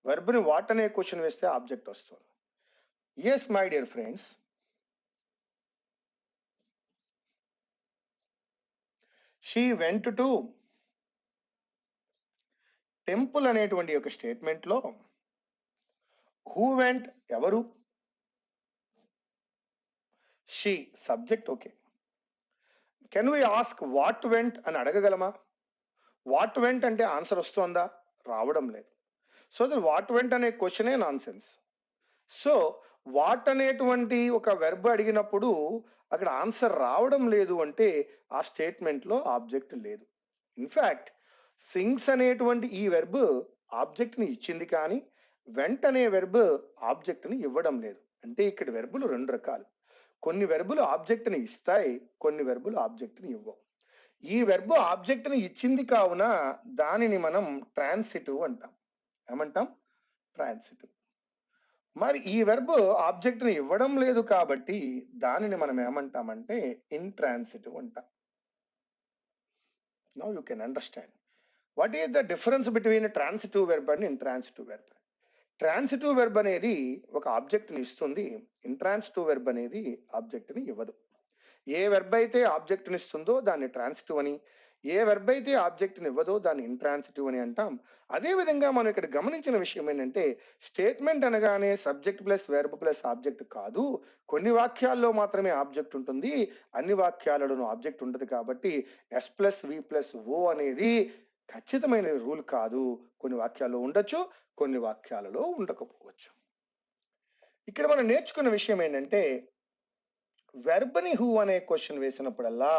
వెర్బ్ని వాట్ అనే క్వశ్చన్ వేస్తే ఆబ్జెక్ట్ వస్తుంది. Yes my dear friends, she went to temple అనేటువంటి ఒక స్టేట్మెంట్ లో హూ వెంట్ ఎవరు? She subject. Okay. Can we ask what went అని అడగగలమా? వాట్ వెంట్ అంటే ఆన్సర్ వస్తుందా? రావడం లేదు. సో ద వాట్ వెంట్ అనే క్వశ్చనే నాన్ సెన్స్. సో వాట్ అనేటువంటి ఒక వెర్బ్ అడిగినప్పుడు అక్కడ ఆన్సర్ రావడం లేదు అంటే ఆ స్టేట్మెంట్ లో ఆబ్జెక్ట్ లేదు. ఇన్ఫాక్ట్ సింగ్స్ అనేటువంటి ఈ వెర్బ్ ఆబ్జెక్ట్ ని ఇచ్చింది, కానీ వెంట్ అనే వెర్బ్ ఆబ్జెక్ట్ ని ఇవ్వడం లేదు. అంటే ఇక్కడ వెర్బులు రెండు రకాలు. కొన్ని వెర్బులు ఆబ్జెక్ట్ ని ఇస్తాయి, కొన్ని వెర్బులు ఆబ్జెక్ట్ ని ఇవ్వవు. ఈ వెర్బ్ ఆబ్జెక్ట్ ని ఇచ్చింది కావున దానిని మనం ట్రాన్సిటివ్ అంటాం. ఏమంటాం? ట్రాన్సిటివ్. మరి ఈ వెర్బ్ ఆబ్జెక్ట్ ని ఇవ్వడం లేదు కాబట్టి దానిని మనం ఏమంటామంటే ఇంట్రాన్సిటివ్ అంటాం. Now you can understand what is the difference between transitive verb and intransitive verb. Transitive verb అనేది ఒక ఆబ్జెక్ట్ ని ఇస్తుంది, ఇంట్రాన్సిటివ్ వెర్బ్ అనేది ఆబ్జెక్ట్ ని ఇవ్వదు. ఏ వెర్బ్ అయితే ఆబ్జెక్ట్ ని ఇస్తుందో దాన్ని ట్రాన్సిటివ్ అని, ఏ వెర్బ్ అయితే ఆబ్జెక్ట్ ని ఇవ్వదో దాన్ని ఇంట్రాన్సిటివ్ అని అంటాం. అదే విధంగా మనం ఇక్కడ గమనించిన విషయం ఏంటంటే స్టేట్మెంట్ అనగానే subject plus verb plus object కాదు. కొన్ని వాక్యాల్లో మాత్రమే ఆబ్జెక్ట్ ఉంటుంది, అన్ని వాక్యాలలోనూ ఆబ్జెక్ట్ ఉండదు. కాబట్టి ఎస్ ప్లస్ వి ప్లస్ ఓ అనేది ఖచ్చితమైన రూల్ కాదు. కొన్ని వాక్యాల్లో ఉండొచ్చు, కొన్ని వాక్యాలలో ఉండకపోవచ్చు. ఇక్కడ మనం నేర్చుకున్న విషయం ఏంటంటే వెర్బ్ని హూ అనే క్వశ్చన్ వేసినప్పుడల్లా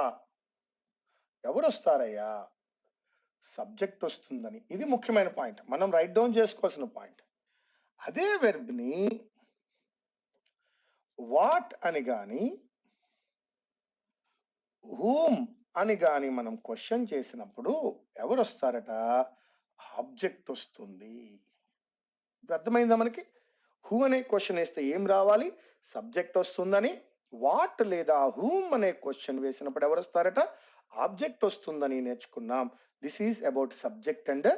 ఎవరు వస్తారయ్యా? సబ్జెక్ట్ వస్తుందని. ఇది ముఖ్యమైన పాయింట్, మనం రైట్ డౌన్ చేసుకోవాల్సిన పాయింట్. అదే వెర్బ్ని వాట్ అని గాని హూమ్ అని గాని మనం క్వశ్చన్ చేసినప్పుడు ఎవరు వస్తారట? ఆబ్జెక్ట్ వస్తుంది. ఇప్పుడు అర్థమైందా మనకి? హూ అనే క్వశ్చన్ వేస్తే ఏం రావాలి? సబ్జెక్ట్ వస్తుందని. వాట్ లేదా హూమ్ అనే క్వశ్చన్ వేసినప్పుడు ఎవరు వస్తారట? ఆబ్జెక్ట్ వస్తుందని నేర్చుకున్నాం. This is about subject and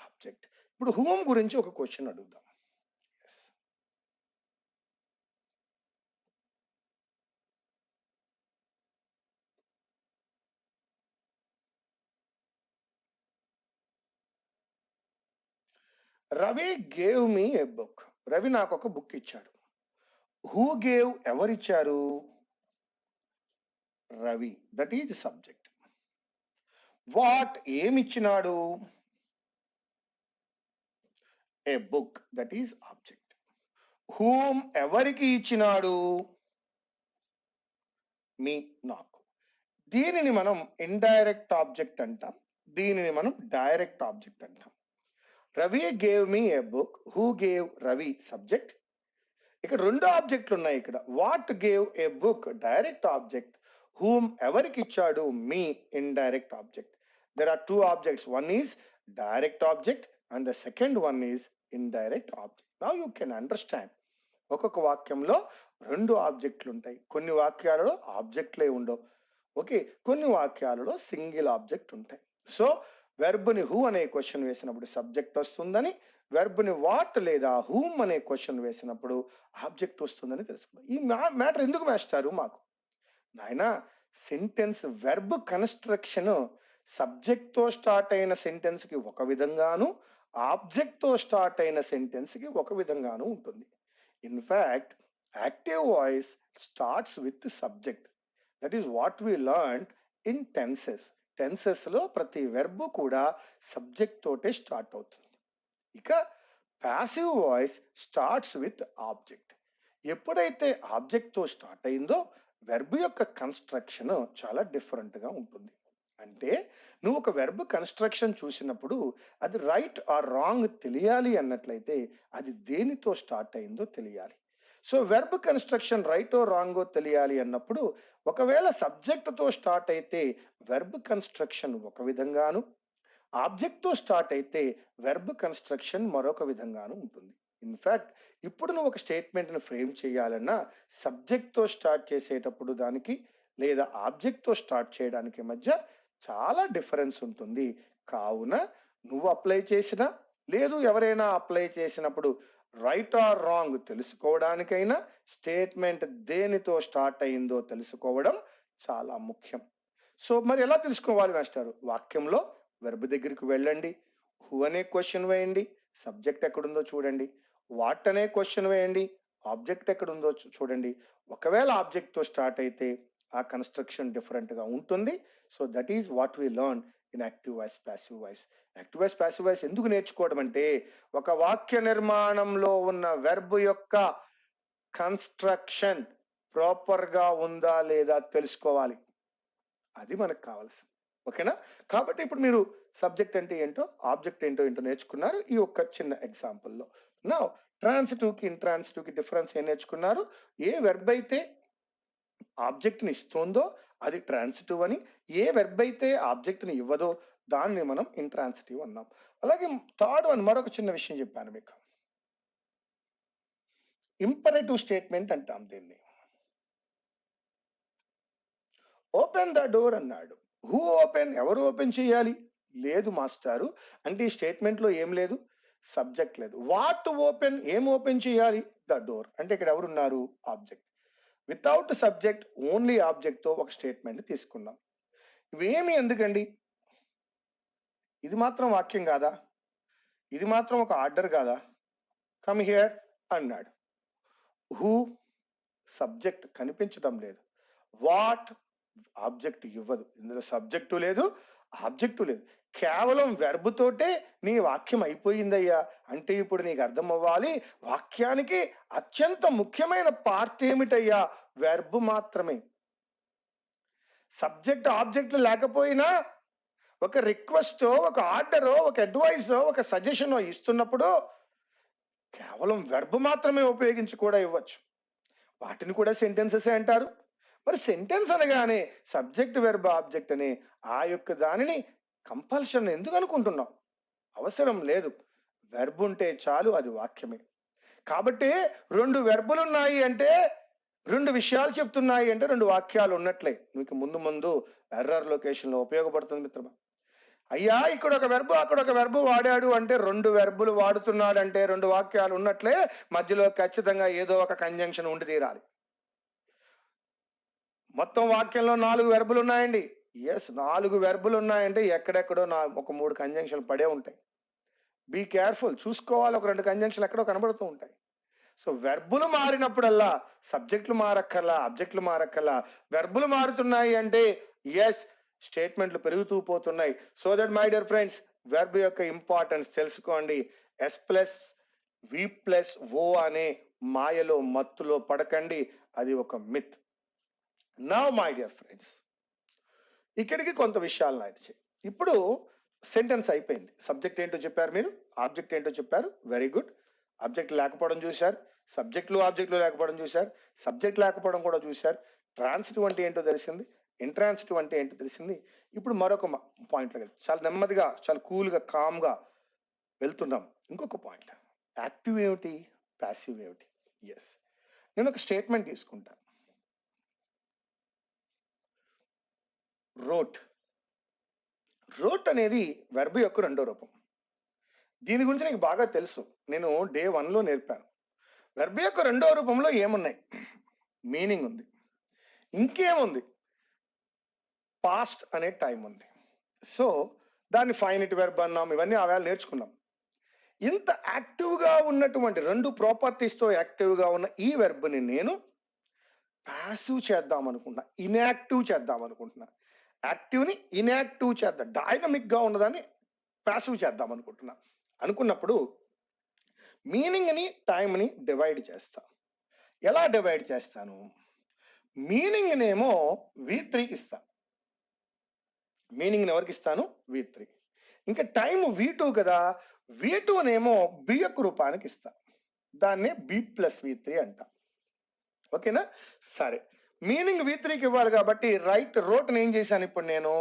object. ఇప్పుడు హూమ్ గురించి ఒక క్వశ్చన్ అడుగుదాం. Ravi gave me a book. Ravi నాకు ఒక బుక్ ఇచ్చాడు. హూ గేవ్ ఎవరిచ్చారు? Ravi. That is subject. What ఏమిచ్చినాడు? A book. That is object. Whom ఎవరికి ఇచ్చినాడు? మీ, నాకు. దీనిని మనం ఇండైరెక్ట్ ఆబ్జెక్ట్ అంటాం, దీనిని మనం డైరెక్ట్ ఆబ్జెక్ట్ అంటాం. Ravi gave me a book, who gave Ravi subject. ఇక్కడ రెండు ఆబ్జెక్టులు ఉన్నాయి. ఇక్కడ what gave a book direct object, whom ఎవరికి ఇచ్చాడు me indirect object. There are two objects, one is direct object and the second one is indirect object. Now you can understand. ఒక్కొక్క వాక్యంలో రెండు ఆబ్జెక్టులు ఉంటాయి, కొన్ని వాక్యాలలో ఆబ్జెక్ట్లే ఉండవు. ఓకే, కొన్ని వాక్యాలలో సింగిల్ ఆబ్జెక్ట్ ఉంటాయి. సో వెర్బ్ని హూ అనే క్వశ్చన్ వేసినప్పుడు సబ్జెక్ట్ వస్తుందని, వెర్బ్ని వాట్ లేదా హూమ్ అనే క్వశ్చన్ వేసినప్పుడు ఆబ్జెక్ట్ వస్తుందని తెలుసుకున్నాం. ఈ మ్యాటర్ ఎందుకు వేస్తారు మాకు? నాయన, సెంటెన్స్ వెర్బ్ కన్స్ట్రక్షన్ సబ్జెక్ట్ తో స్టార్ట్ అయిన సెంటెన్స్ కి ఒక విధంగాను, ఆబ్జెక్ట్ తో స్టార్ట్ అయిన సెంటెన్స్ కి ఒక విధంగాను ఉంటుంది. In fact active voice starts with subject. That is what we learn in tenses. Tenses లో ప్రతి వెర్బ్ కూడా సబ్జెక్ట్ తోటే స్టార్ట్ అవుతుంది. ఇక passive voice starts with object. ఎప్పుడైతే ఆబ్జెక్ట్ తో స్టార్ట్ అయిందో వెర్బ్ యొక్క కన్స్ట్రక్షన్ చాలా డిఫరెంట్ గా ఉంటుంది. అంటే నువ్వు ఒక వెర్బ్ కన్స్ట్రక్షన్ చూసినప్పుడు అది రైట్ ఆర్ రాంగ్ తెలియాలి అన్నట్లయితే అది దేనితో స్టార్ట్ అయిందో తెలియాలి. సో వెర్బ్ కన్స్ట్రక్షన్ రైటో రాంగో తెలియాలి అన్నప్పుడు ఒకవేళ సబ్జెక్ట్ తో స్టార్ట్ అయితే వెర్బ్ కన్స్ట్రక్షన్ ఒక విధంగాను, ఆబ్జెక్ట్ తో స్టార్ట్ అయితే వెర్బ్ కన్స్ట్రక్షన్ మరొక విధంగాను ఉంటుంది. ఇన్ఫాక్ట్ ఇప్పుడు నువ్వు ఒక స్టేట్మెంట్ ని ఫ్రేమ్ చేయాలన్నా సబ్జెక్ట్ తో స్టార్ట్ చేసేటప్పుడు దానికి లేదా ఆబ్జెక్ట్ తో స్టార్ట్ చేయడానికి మధ్య చాలా డిఫరెన్స్ ఉంటుంది. కావున నువ్వు అప్లై చేసినా లేదు ఎవరైనా అప్లై చేసినప్పుడు రైట్ ఆర్ రాంగ్ తెలుసుకోవడానికైనా స్టేట్మెంట్ దేనితో స్టార్ట్ అయిందో తెలుసుకోవడం చాలా ముఖ్యం. సో మరి ఎలా తెలుసుకోవాలి మాస్టారు? వాక్యంలో వెర్బ్ దగ్గరికి వెళ్ళండి, హూ అనే క్వశ్చన్ వేయండి, సబ్జెక్ట్ ఎక్కడుందో చూడండి, వాట్ అనే క్వశ్చన్ వేయండి, ఆబ్జెక్ట్ ఎక్కడుందో చూడండి. ఒకవేళ ఆబ్జెక్ట్ తో స్టార్ట్ అయితే ఆ కన్స్ట్రక్షన్ డిఫరెంట్ గా ఉంటుంది. So that is what we learn in active voice, passive voice. Active voice, passive voice ఎందుకు నేర్చుకోవడం అంటే ఒక వాక్య నిర్మాణంలో ఉన్న వెర్బ్ యొక్క కన్స్ట్రక్షన్ ప్రాపర్ గా ఉందా లేదా తెలుసుకోవాలి. అది మనకు కావాల్సింది. ఓకేనా? కాబట్టి ఇప్పుడు మీరు సబ్జెక్ట్ అంటే ఏంటో ఆబ్జెక్ట్ ఏంటో నేర్చుకున్నారు ఈ ఒక్క చిన్న ఎగ్జాంపుల్లో. నా ట్రాన్సిటివ్ కి ఇంట్రాన్సిటివ్ కి డిఫరెన్స్ ఏం నేర్చుకున్నారు? ఏ వెర్బ్ అయితే ఆబ్జెక్ట్ ని ఇస్తుందో అది ట్రాన్సిటివ్ అని, ఏ వెర్బ్ అయితే ఆబ్జెక్ట్ ని ఇవ్వదో దాన్ని మనం ఇంట్రాన్సిటివ్ అన్నాం. అలాగే థర్డ్ వన్ మరొక చిన్న విషయం చెప్పాను మీకు, ఇంపరేటివ్ స్టేట్మెంట్ అంటాం దీన్ని. ఓపెన్ ద డోర్ అన్నాడు. Who open? ఎవరు ఓపెన్ చేయాలి? లేదు మాస్టారు అంటే ఈ స్టేట్మెంట్ లో ఏం లేదు, సబ్జెక్ట్ లేదు. What open? ఏం ఓపెన్ చేయాలి? The door. అంటే ఇక్కడ ఎవరున్నారు? Object. Without subject only object తో ఒక స్టేట్మెంట్ తీసుకున్నాం. ఇవేమి ఎందుకండి? ఇది మాత్రం వాక్యం కాదా? ఇది మాత్రం ఒక ఆర్డర్ కాదా? కమ్ హియర్ అన్నాడు. హూ సబ్జెక్ట్ కనిపించడం లేదు. వాట్ ఆబ్జెక్ట్ ఇవ్వదు. ఇందులో సబ్జెక్టు లేదు, ఆబ్జెక్టు లేదు. కేవలం వెర్బ్ తోటే నీ వాక్యం అయిపోయిందయ్యా. అంటే ఇప్పుడు నీకు అర్థం అవ్వాలి వాక్యానికి అత్యంత ముఖ్యమైన పార్ట్ ఏమిటయ్యా? వెర్బ్ మాత్రమే. సబ్జెక్ట్ ఆబ్జెక్టులు లేకపోయినా ఒక రిక్వెస్ట్, ఒక ఆర్డర్, ఒక అడ్వైస్, ఒక సజెషన్ ఇస్తున్నప్పుడు కేవలం వెర్బ్ మాత్రమే ఉపయోగించి కూడా ఇవ్వచ్చు. వాటిని కూడా సెంటెన్సెస్ అంటారు. మరి సెంటెన్స్ అనగానే సబ్జెక్ట్ వెర్బ్ ఆబ్జెక్ట్ అనే ఆ యొక్క దానిని కంపల్షన్ ఎందుకు అనుకుంటున్నావు? అవసరం లేదు. వెర్బ్ ఉంటే చాలు, అది వాక్యమే. కాబట్టి రెండు వెర్బులు ఉన్నాయి అంటే రెండు విషయాలు చెప్తున్నాయి అంటే రెండు వాక్యాలు ఉన్నట్లే. మీకు ముందు ముందు ఎర్రర్ లొకేషన్ లో ఉపయోగపడుతుంది మిత్రమా. అయ్యా ఇక్కడ ఒక వెర్బ్ అక్కడ ఒక వెర్బ్ వాడాడు అంటే రెండు వెర్బులు వాడుతున్నాడు అంటే రెండు వాక్యాలు ఉన్నట్లే. మధ్యలో ఖచ్చితంగా ఏదో ఒక కంజంక్షన్ ఉండి తీరాలి. మొత్తం వాక్యంలో 4 వెర్బులు ఉన్నాయండి. ఎస్, 4 వెర్బులు ఉన్నాయంటే ఎక్కడెక్కడో ఒక 3 కంజంక్షన్ పడే ఉంటాయి. బీ కేర్ఫుల్, చూసుకోవాలి. ఒక 2 కంజంక్షన్ ఎక్కడో కనబడుతూ ఉంటాయి. సో వెర్బులు మారినప్పుడల్లా సబ్జెక్టులు మారక్కర్లా, ఆబ్జెక్టులు మారక్కర్లా. వెర్బులు మారుతున్నాయి అంటే ఎస్, స్టేట్మెంట్లు పెరుగుతూ పోతున్నాయి. So that my dear friends, verb యొక్క ఇంపార్టెన్స్ తెలుసుకోండి. ఎస్ ప్లస్ వి ప్లస్ ఓ అనే మాయలో మత్తులో పడకండి, అది ఒక myth. Now my dear friends, ఇక్కడికి కొంత విషయాలను యాడ్ చేయి. ఇప్పుడు సెంటెన్స్ అయిపోయింది. సబ్జెక్ట్ ఏంటో చెప్పారు, మీరు ఆబ్జెక్ట్ ఏంటో చెప్పారు, వెరీ గుడ్. ఆబ్జెక్ట్ లేకపోవడం చూశారు, సబ్జెక్టులు ఆబ్జెక్టులు లేకపోవడం చూశారు, సబ్జెక్ట్ లేకపోవడం కూడా చూశారు. ట్రాన్సిటివ్ అంటే ఏంటో తెలిసింది, ఇంట్రాన్సిటివ్ అంటే ఏంటో తెలిసింది. ఇప్పుడు మరొక పాయింట్లో చాలా నెమ్మదిగా, చాలా కూల్గా, కామ్గా వెళ్తున్నాం. ఇంకొక పాయింట్, యాక్టివ్ ఏమిటి, ప్యాసివ్ ఏమిటి. ఎస్, నేను ఒక స్టేట్మెంట్ తీసుకుంటా. రోట్. రోట్ అనేది వెర్బ్ యొక్క రెండో రూపం. దీని గురించి నీకు బాగా తెలుసు, నేను డే 1లో నేర్పాను. వెర్బ్ యొక్క రెండో రూపంలో ఏమున్నాయి, మీనింగ్ ఉంది, ఇంకేముంది, పాస్ట్ అనే టైం ఉంది. సో దాన్ని ఫైనైట్ వెర్బ్ అన్నాం, ఇవన్నీ ఆవేళ నేర్చుకున్నాం. ఇంత యాక్టివ్గా ఉన్నటువంటి రెండు ప్రాపర్టీస్తో యాక్టివ్గా ఉన్న ఈ వెర్బ్ని నేను ప్యాసివ్ చేద్దాం అనుకుంటున్నా, ఇన్యాక్టివ్ చేద్దాం అనుకుంటున్నా. యాక్టివ్ని ఇన్యాక్టివ్ చేద్దాం, డైనమిక్గా ఉన్నదాన్ని ప్యాసివ్ చేద్దాం అనుకుంటున్నా. అనుకున్నప్పుడు మీనింగ్ని టైంని డివైడ్ చేస్తా. ఎలా డివైడ్ చేస్తాను, మీనింగ్నేమో V3కి ఇస్తా, మీనింగ్ని ఎవరికి ఇస్తాను, V3. ఇంకా టైం V2 కదా, V2నేమో బి యొక్క రూపానికి ఇస్తా, దాన్నే B+V3 అంట. ఓకేనా, సరే. మీనింగ్ V3కి ఇవ్వాలి కాబట్టి రోట్ని ఏం చేశాను, ఇప్పుడు నేను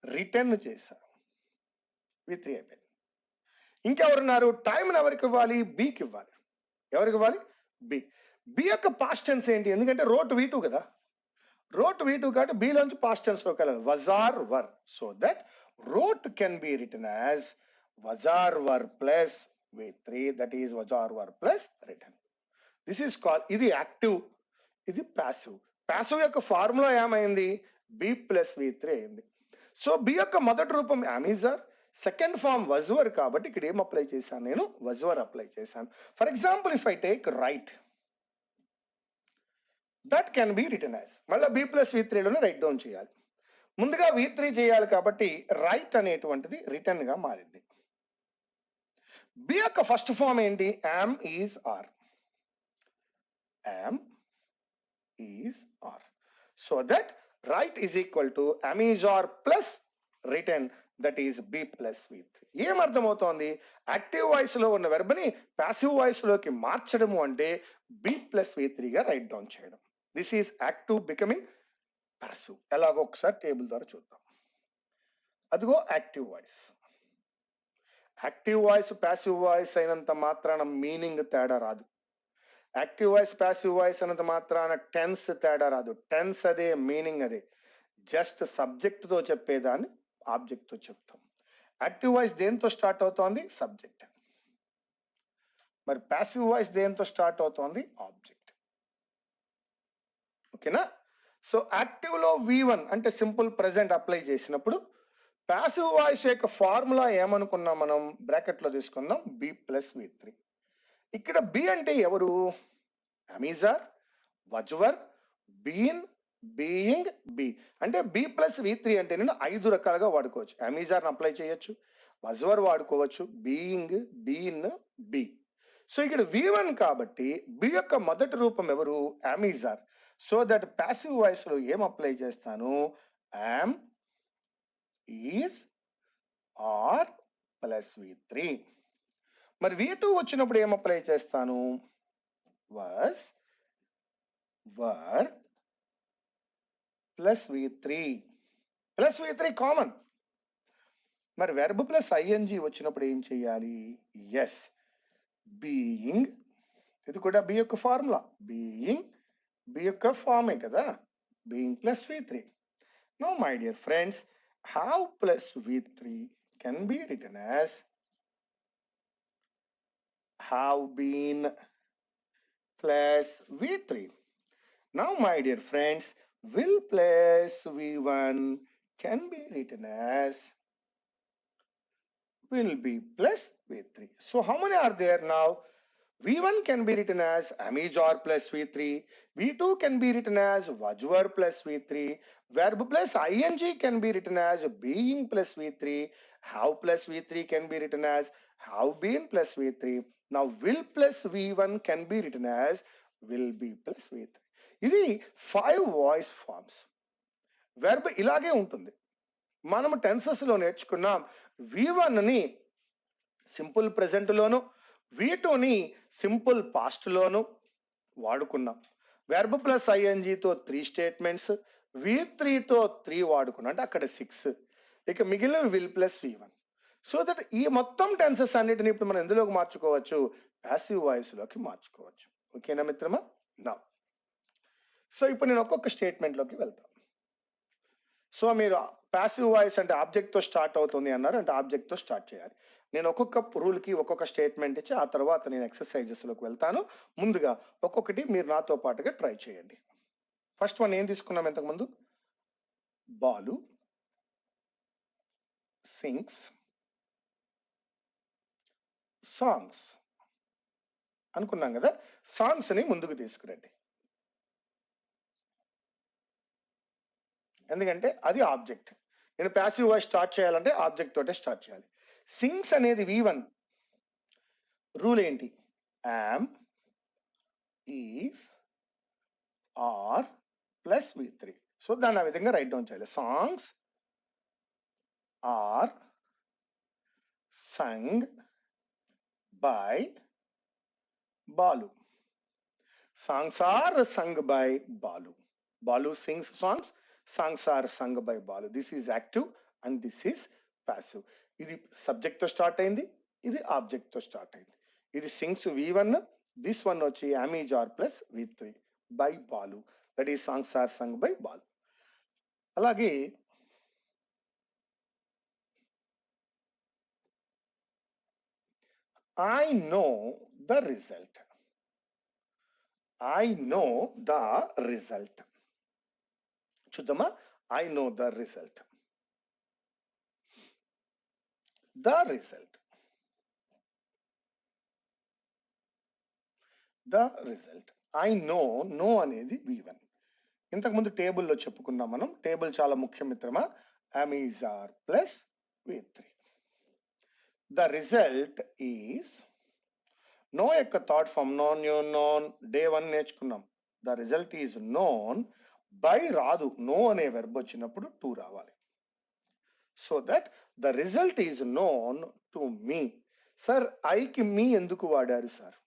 రిటర్న్ చేశాను, V3 అయిపోయింది. ఇంకెవరున్నారు, టైంని ఎవరికి ఇవ్వాలి, బికి ఇవ్వాలి. ఎవరికి ఇవ్వాలి, బి యొక్క పాస్ట్ టెన్స్ ఏంటి, ఎందుకంటే రోట్ V2 కదా, రోట్ V2 కాబట్టి బిలోంచి పాస్ట్ టెన్స్ లోకి వెళ్ళాలి, was or were. So that wrote can be written as was or were plus V3, that is was or were plus written. This is call, ఇది active, ఇది passive. Passive యొక్క formula ఏమైంది, B+V3 అయింది. So B యొక్క మొదటి రూపం అమీజర్, సెకండ్ ఫార్మ్ వజ్వర్ కాబట్టి ఇక్కడ ఏం అప్లై చేశాను, నేను వజ్వర్ అప్లై చేశాను. For example, if I take right, that can be written as, మళ్ళీ B+V3లోనే రైట్ డౌన్ చేయాలి. ముందుగా V3 చేయాలి కాబట్టి రైట్ అనేటువంటిది రిటర్న్ గా మారింది. బి యొక్క ఫస్ట్ ఫామ్ ఏంటి, am is are, am is are. So that write is equal to am is are plus written, that is B+V3. ఏం అర్థమవుతోంది, యాక్టివ్ వాయిస్ లో ఉన్న వెర్బ్ని ప్యాసివ్ వాయిస్ లోకి మార్చడము అంటే B+V3గా రైట్ డౌన్ చేయడం. This is active becoming passive. ఎలాగో ఒకసారి table ద్వారా చూద్దాం. అదిగో active voice. Active voice passive voice అయినంత మాత్రాన మీనింగ్ తేడా రాదు. యాక్టివ్ వాయిస్ ప్యాసివ్ వాయిస్ అయినంత మాత్రాన టెన్స్ తేడా రాదు. టెన్స్ అదే, మీనింగ్ అదే. జస్ట్ సబ్జెక్ట్ తో చెప్పేదాన్ని ఆబ్జెక్ట్ తో చెప్తాం. యాక్టివ్ వాయిస్ దేంతో స్టార్ట్ అవుతోంది, సబ్జెక్ట్. మరి ప్యాసివ్ వాయిస్ దేంతో స్టార్ట్ అవుతోంది, ఆబ్జెక్ట్. ఓకేనా. సో యాక్టివ్ లో V1 అంటే సింపుల్ ప్రెసెంట్ అప్లై చేసినప్పుడు, ప్యాసివ్ వాయిస్ యొక్క ఫార్ములా ఏమనుకున్నాం మనం, బ్రాకెట్ లో తీసుకుందాం, B+V3. ఇక్కడ బి అంటే ఎవరు, అమీజర్, వజ్వర్, బీన్, బీయింగ్, బి. అంటే B+V3 అంటే నేను 5 రకాలుగా వాడుకోవచ్చు. అమీజర్ అప్లై చేయొచ్చు, వజ్వర్ వాడుకోవచ్చు, బీయింగ్, బీన్, బి. సో ఇక్కడ V1 కాబట్టి బి యొక్క మొదటి రూపం ఎవరు, అమీజర్. సో దట్ ప్యాసివ్ వాయిస్ లో ఏం అప్లై చేస్తాను, yam is are plus V3. మరి V2 వచ్చినప్పుడు ఏం అప్లై చేస్తాను, was, were plus V3. Plus V3 common. మరి వెర్బ్ ప్లస్ ఐఎన్జి వచ్చినప్పుడు ఏం చేయాలి, ఎస్, బీయింగ్. ఇది కూడా బి యొక్క ఫార్ములా, బీయింగ్ బి యొక్క ఫార్మే కదా, being plus V3. No my dear friends, how plus V3 can be written as have been plus V3. Now my dear friends, will plus V1 can be written as will be plus V3. So how many are there now? V1 can be written as Amijor plus V3. V2 can be written as Vajwar plus V3. Verb plus ing can be written as being plus V3. Have plus V3 can be written as have been plus V3. Now will plus V1 can be written as will be plus V3. ఇది 5 voice forms. Verb ఇలాగే ఉంటుంది. మనము tenses లో నేర్చుకున్నాం. V1 ని simple present లోను, V2 ని simple past లోను వాడుకున్నాం. Verb plus ING తో 3 statements, V3 తో 3 వాడుకున్నాం, అంటే అక్కడ 6. ఇక మిగిలిన will plus V1. So that ఈ మొత్తం టెన్సెస్ అన్నిటిని ఇప్పుడు మనం ఎందులోకి మార్చుకోవచ్చు? ప్యాసివ్ వాయిస్ లోకి మార్చుకోవచ్చు. ఓకేనా మిత్రమా? నా సో ఇప్పుడు నేను ఒక్కొక్క స్టేట్మెంట్ లోకి వెళ్తాను. సో మీరు ప్యాసివ్ వాయిస్ అంటే ఆబ్జెక్ట్ తో స్టార్ట్ అవుతుంది అన్నారు, అంటే ఆబ్జెక్ట్ తో స్టార్ట్ చేయాలి. నేను ఒక్కొక్క రూల్ కి ఒక్కొక్క స్టేట్మెంట్ ఇచ్చి ఆ తర్వాత నేను ఎక్సర్సైజెస్ లోకి వెళ్తాను. ముందుగా ఒక్కొక్కటి మీరు నాతో పాటుగా ట్రై చేయండి. ఫస్ట్ వన్ ఏం తీసుకున్నాం ఇంతకుముందు? బాలు సింగ్స్ సాంగ్స్ అనుకున్నాం కదా. సాంగ్స్ ని ముందుకు తీసుకురండి, ఎందుకంటే అది ఆబ్జెక్ట్. నేను ప్యాసివ్ వాయిస్ స్టార్ట్ చేయాలంటే ఆబ్జెక్ట్ తోటే స్టార్ట్ చేయాలి. సింగ్స్ అనేది V1. రూల్ ఏంటి? Am, is, are plus V3. So దాన్ని ఆ విధంగా రైట్ డౌన్ చేయాలి. Songs are sung by Balu. Songs are sung by Balu. Balu sings songs. Songs are sung by Balu. This is active and this is passive. ఇది subject తో start అయింది, ఇది object తో start అయింది. ఇది సింగ్స్ V1, దిస్ వన్ వచ్చి am is are plus V3 by Balu. That ఈ songs are sung by Balu. అలాగే I know the result. I know the result. చూద్దామా? I know the result. The result. The result. I know, no అనేది V1. ఇంతకుముందు టేబుల్లో చెప్పుకున్నాం మనం. Table చాలా ముఖ్యం మిత్రమా. Am is are plus V3. The result is know యొక్క థాట్ form known, you, known. Day 1 నేర్చుకున్నాం. The result is known by రాదు, నో అనే వెర్బ్ వచ్చినప్పుడు టు రావాలి. So that the result is known to me. Sir ఐకి మీ ఎందుకు వాడారు సార్?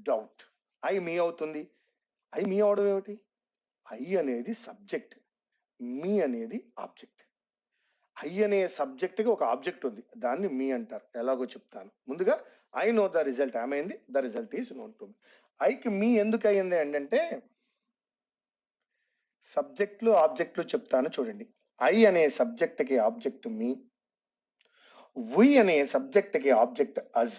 డౌట్. ఐ మీ అవుతుంది. ఐ మీ అవడం ఏమిటి? ఐ అనేది సబ్జెక్ట్, మీ అనేది ఆబ్జెక్ట్. ఐ అనే సబ్జెక్ట్ కి ఒక ఆబ్జెక్ట్ ఉంది, దాన్ని మీ అంటారు. ఎలాగో చెప్తాను. ముందుగా ఐ నో ద రిజల్ట్ ఏమైంది? The result is known to me. ఐకి మీ ఎందుకు అయ్యింది అంటే సబ్జెక్టులు ఆబ్జెక్టులు చెప్తాను చూడండి. ఐ అనే సబ్జెక్ట్ కి ఆబ్జెక్ట్ మీ, వి అనే సబ్జెక్ట్ కి ఆబ్జెక్ట్ అజ్,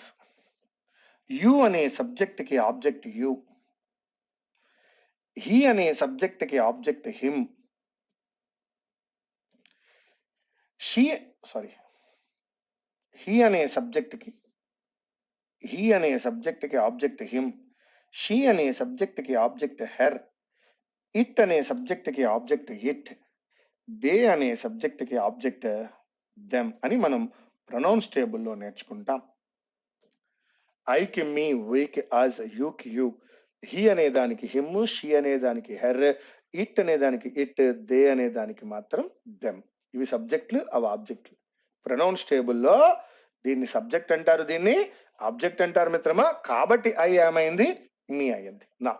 యు అనే సబ్జెక్ట్ కి ఆబ్జెక్ట్ యు, హీ అనే సబ్జెక్ట్ కి ఆబ్జెక్ట్ హిమ్, హీ అనే సబ్జెక్ట్ కి ఆబ్జెక్ట్ హిమ్, షీ అనే సబ్జెక్ట్ కి ఆబ్జెక్ట్ హెర్, ఇట్ అనే సబ్జెక్ట్ కి ఆబ్జెక్ట్ ఇట్, దే అనే సబ్జెక్ట్ కి ఆబ్జెక్ట్ దెమ్ అని మనం ప్రొనౌన్స్ టేబుల్లో నేర్చుకుంటాం. ఐకి మీ, వీకి అజ్, యూకి యు, హీ అనే దానికి హిమ్, షీ అనే దానికి హెర్, ఇట్ అనే దానికి ఇట్, దే అనే దానికి మాత్రం దెమ్. ఇవి సబ్జెక్టులు, అవి ఆబ్జెక్టులు. ప్రొనౌన్స్ టేబుల్లో దీన్ని సబ్జెక్ట్ అంటారు, దీన్ని ఆబ్జెక్ట్ అంటారు మిత్రమా. కాబట్టి ఐ ఏమైంది? మీ అయ్యింది. నా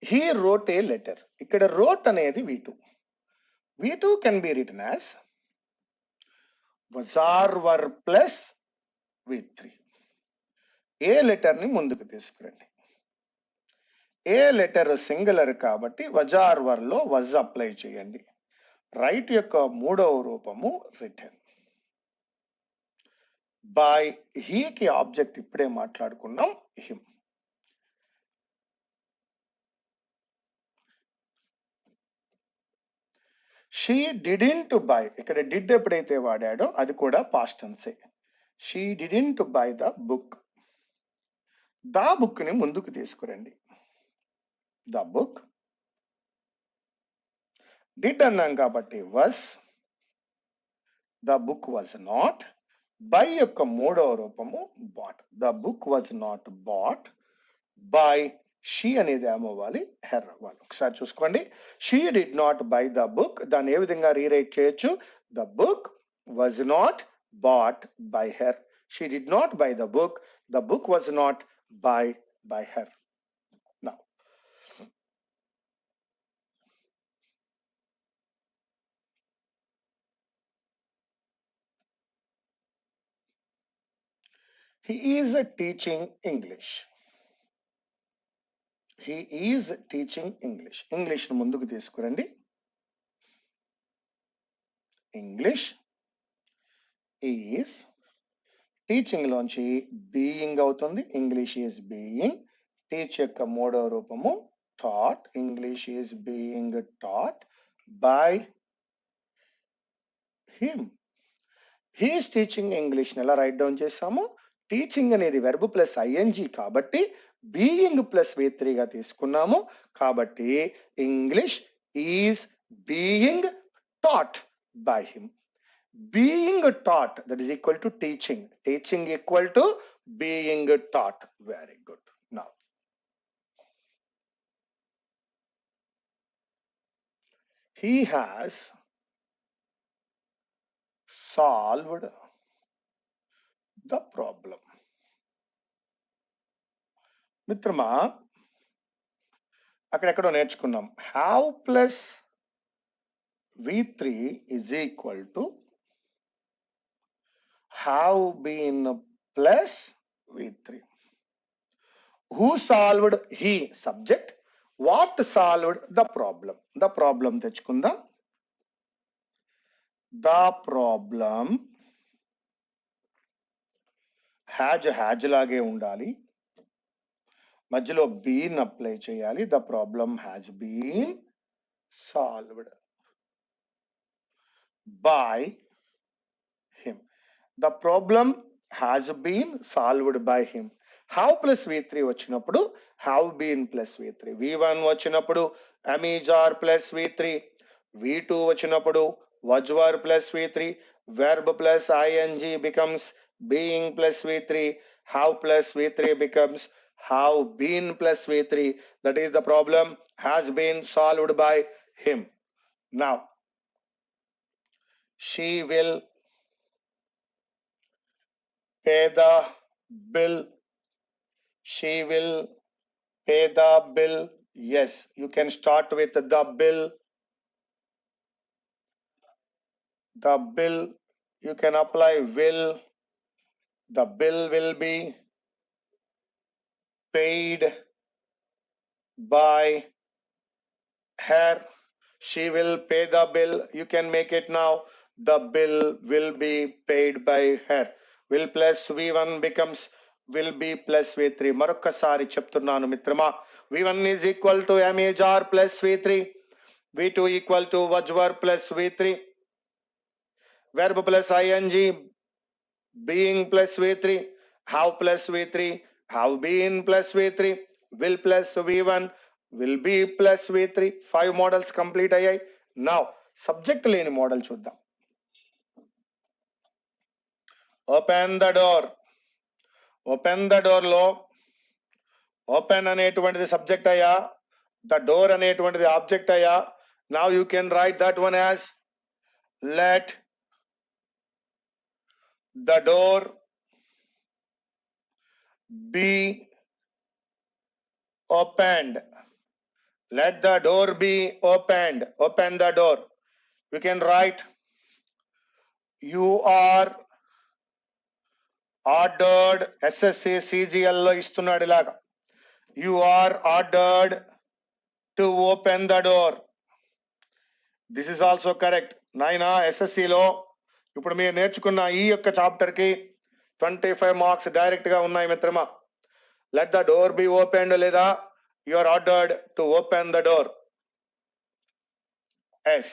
హీ రోట్ ఏ లెటర్. ఇక్కడ రోట్ అనేది V2. V2 can be written as were plus V3. A letter ని ముందుకు తీసుకురండి. ఏ లెటర్ సింగులర్ కాబట్టి వర్ లో వజ్ అప్లై చేయండి. రైట్ యొక్క మూడవ రూపము రిటర్న్. బై హీకి ఆబ్జెక్ట్ ఇప్పుడే మాట్లాడుకున్నాం, హిమ్. She didn't buy. ఇక్కడ డిడ్ ఎప్పుడైతే వాడాడో అది కూడా పాస్ట్ టెన్సే. She didn't buy the book. The book ని ముందుకు తీసుకురండి. The book. డిడ్ అన్నాం కాబట్టి was. The book was not, buy యొక్క మూడవ రూపము bought. The book was not bought by, she అనేది ఏమవ్వాలి, హెర్ అవ్వాలి. ఒకసారి చూసుకోండి. She did not buy the book, దాన్ని ఏ విధంగా రీరైట్ చేయొచ్చు? The book was not bought by her. She did not buy the book, the book was not by her. Now, he is teaching English. He is teaching English. English ను ముందుకు తీసుకురండి. English is, teaching లోంచి being అవుతుంది. English is being. Teach యొక్క మూడవ రూపము taught. English is being taught by him. He is teaching English ఎలా write down చేసాము? టీచింగ్ అనేది వెర్బ్ ప్లస్ ఐఎన్జి కాబట్టి బీయింగ్ ప్లస్ V3 గా తీసుకున్నాము. కాబట్టి English is being taught by him. Being taught, that is equal to teaching. Teaching equal to being taught. Very good. Now, he has solved the problem. మిత్రమా, అక్కడెక్కడో నేర్చుకున్నాం. Have plus V3 is equal to have been plus V3. Who solved? He, subject. What solved? The problem. The problem తెచ్చుకుందాం. The problem has లాగే ఉండాలి, మధ్యలో been apply చేయాలి. The problem has been solved by him. The problem has been solved by him. Have plus V3 వచ్చినప్పుడు have been plus V3. V1 వచ్చినప్పుడు అమీజార్ plus V3. V2 వచ్చినప్పుడు వజ్వర్ plus V3. verb plus ing becomes being plus V3. Have plus V3 becomes have been plus V3. That is the problem has been solved by him. Now, she will pay the bill. She will pay the bill. Yes, you can start with the bill. The bill, you can apply will. The bill will be paid by her. She will pay the bill. You can make it now. The bill will be paid by her. Will plus V1 becomes will be plus V3. మరొక్కసారి చెప్తున్నాను మిత్రమా. V1 is equal to MHR plus V3. V2 equal to Vajvar plus V3. Verb plus ing, being plus V3. Have plus V3. Have been plus V3. Will plus V1. Will be plus V3. 5 models complete అయ్యాయి. Now subject లేని model చూద్దాం. Open the door. Open the door లో open అనేటువంటిది subject అయ్యా, the door అనేటువంటిది object అయ్యా. Now you can write that one as let the door be opened. Let the door be opened. Open the door. You can write you are ordered. SSC CGL లో ఇస్తున్నాడు ఇలాగా. You are ordered to open the door. This is also correct. నాయనా SSC లో ఇప్పుడు మీరు నేర్చుకున్న ఈ యొక్క చాప్టర్ కి 25 మార్క్స్ డైరెక్ట్ గా ఉన్నాయి మిత్రమా. Let the door be opened లేదా you are ordered to open the door. S.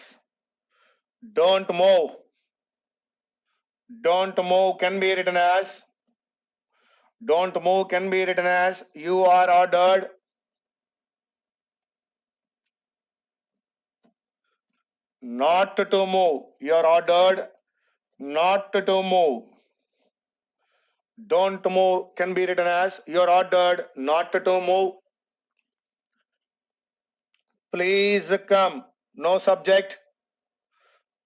Don't move. Don't move can be written as don't move can be written as you are ordered not to move. You are ordered not to move. Don't move can be written as you're ordered not to move. Please come. No subject,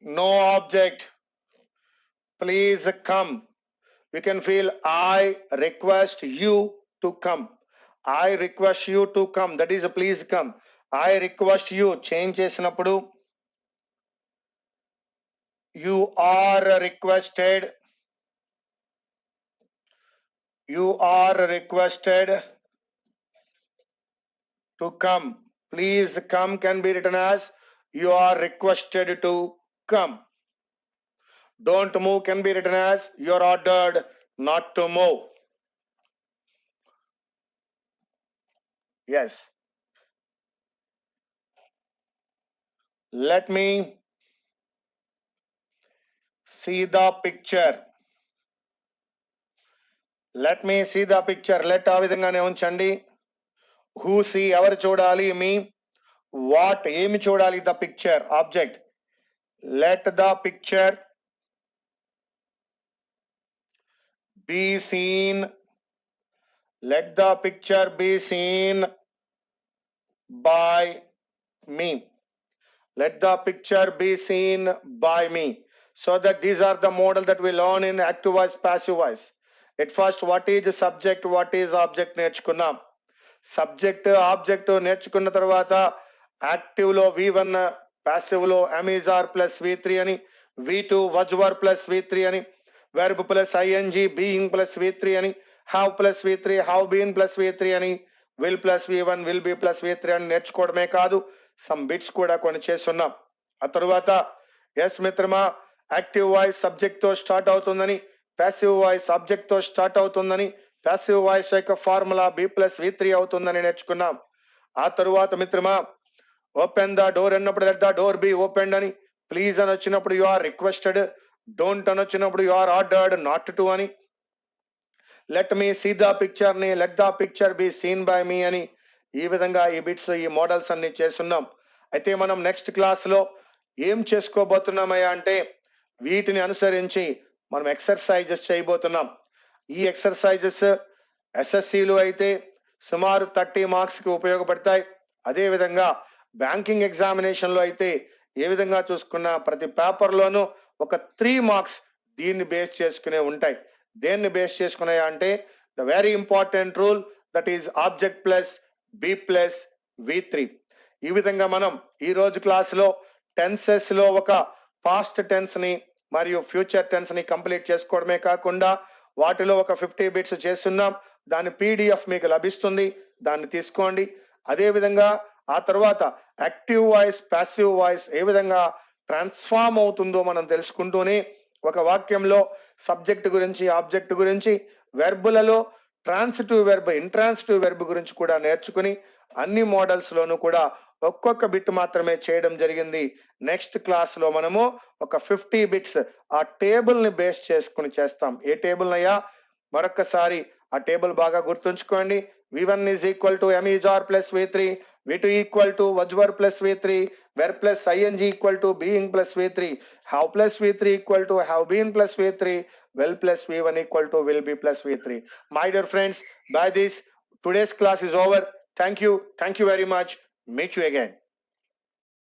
no object. Please come. We can feel I request you to come. I request you to come. That is please come. I request you. Change చేసినప్పుడు you are requested. You are requested to come. Please come can be written as you are requested to come. Don't move can be written as you are ordered not to move. Yes. Let me see the picture. Let me see the picture. Let ఆ విధంగానే ఉంచండి. Who see ఎవరు చూడాలి? Me. What ఏమి చూడాలి? The picture object. Let the picture be seen. Let the picture be seen by me. Let the picture be seen by me. So that these are the model that we learn in active voice, passive voice. At first, what is subject, what is object నేర్చుకున్నాం. Subject object నేర్చుకున్న తర్వాత active లో V1, passive లో am is are plus V3 అని, V2 was were plus V3 అని, verb plus ing being plus V3 అని, have plus V3 have been plus V3 అని, will plus V1 will be plus V3 అని నేర్చుకోవడమే కాదు, some bits కూడా కొన్ని చేస్తున్నాం. ఆ తర్వాత ఎస్ మిత్రమా, యాక్టివ్ వాయిస్ సబ్జెక్ట్ తో స్టార్ట్ అవుతుందని, ప్యాసివ్ వాయిస్ ఆబ్జెక్ట్ తో స్టార్ట్ అవుతుందని, ప్యాసివ్ వాయిస్ యొక్క ఫార్ములా B+V3 అవుతుందని నేర్చుకున్నాం. ఆ తరువాత మిత్రమా, ఓపెన్ ద డోర్ అన్నప్పుడు let the door be opened అని, ప్లీజ్ అని వచ్చినప్పుడు యు ఆర్ రిక్వెస్టెడ్, డోంట్ అని వచ్చినప్పుడు you are ordered not to అని, let me see the picture ని let the picture be seen by me అని, ఈ విధంగా ఈ బిట్స్ ఈ మోడల్స్ అన్ని చేస్తున్నాం. అయితే మనం నెక్స్ట్ క్లాస్ లో ఏం చేసుకోబోతున్నామయ్యా అంటే వీటిని అనుసరించి మనం ఎక్సర్సైజెస్ చేయబోతున్నాం. ఈ ఎక్సర్సైజెస్ ఎస్ఎస్సిలో అయితే సుమారు 30 మార్క్స్ కి ఉపయోగపడతాయి. అదే విధంగా బ్యాంకింగ్ ఎగ్జామినేషన్ లో అయితే ఏ విధంగా చూసుకున్నా ప్రతి పేపర్ లోనూ ఒక 3 మార్క్స్ దీన్ని బేస్ చేసుకునే ఉంటాయి. దేన్ని బేస్ చేసుకున్నాయా అంటే the very important rule that is object plus B+V3. ఈ విధంగా మనం ఈ రోజు క్లాస్ లో టెన్సెస్ లో ఒక పాస్ట్ టెన్స్ ని మరియు ఫ్యూచర్ టెన్స్ ని కంప్లీట్ చేసుకోవడమే కాకుండా వాటిలో ఒక 50 బిట్స్ చేస్తున్నాం. దాని PDF మీకు లభిస్తుంది, దాన్ని తీసుకోండి. అదే విధంగా ఆ తర్వాత యాక్టివ్ వాయిస్ ప్యాసివ్ వాయిస్ ఏ విధంగా ట్రాన్స్ఫార్మ్ అవుతుందో మనం తెలుసుకుంటూనే ఒక వాక్యంలో సబ్జెక్ట్ గురించి ఆబ్జెక్ట్ గురించి, వెర్బులలో ట్రాన్సిటివ్ వెర్బ్ ఇంట్రాన్సిటివ్ వెర్బ్ గురించి కూడా నేర్చుకుని అన్ని మోడల్స్ లోనూ కూడా ఒక్కొక్క బిట్ మాత్రమే చేయడం జరిగింది. నెక్స్ట్ క్లాస్ లో మనము ఒక 50 బిట్స్ ఆ టేబుల్ ని బేస్ చేసుకుని చేస్తాం. ఏ టేబుల్ అయ్యా? మరొకసారి ఆ టేబుల్ బాగా గుర్తుంచుకోండి. V1 is equal to am is are plus V3, V2 equal to was were plus V3, were plus ing equal to being plus V3, have plus V3 equal to have been plus V3, will plus V1 equal to will be plus V3. My dear friends, by this today's class is over. Thank you very much. Meet you again.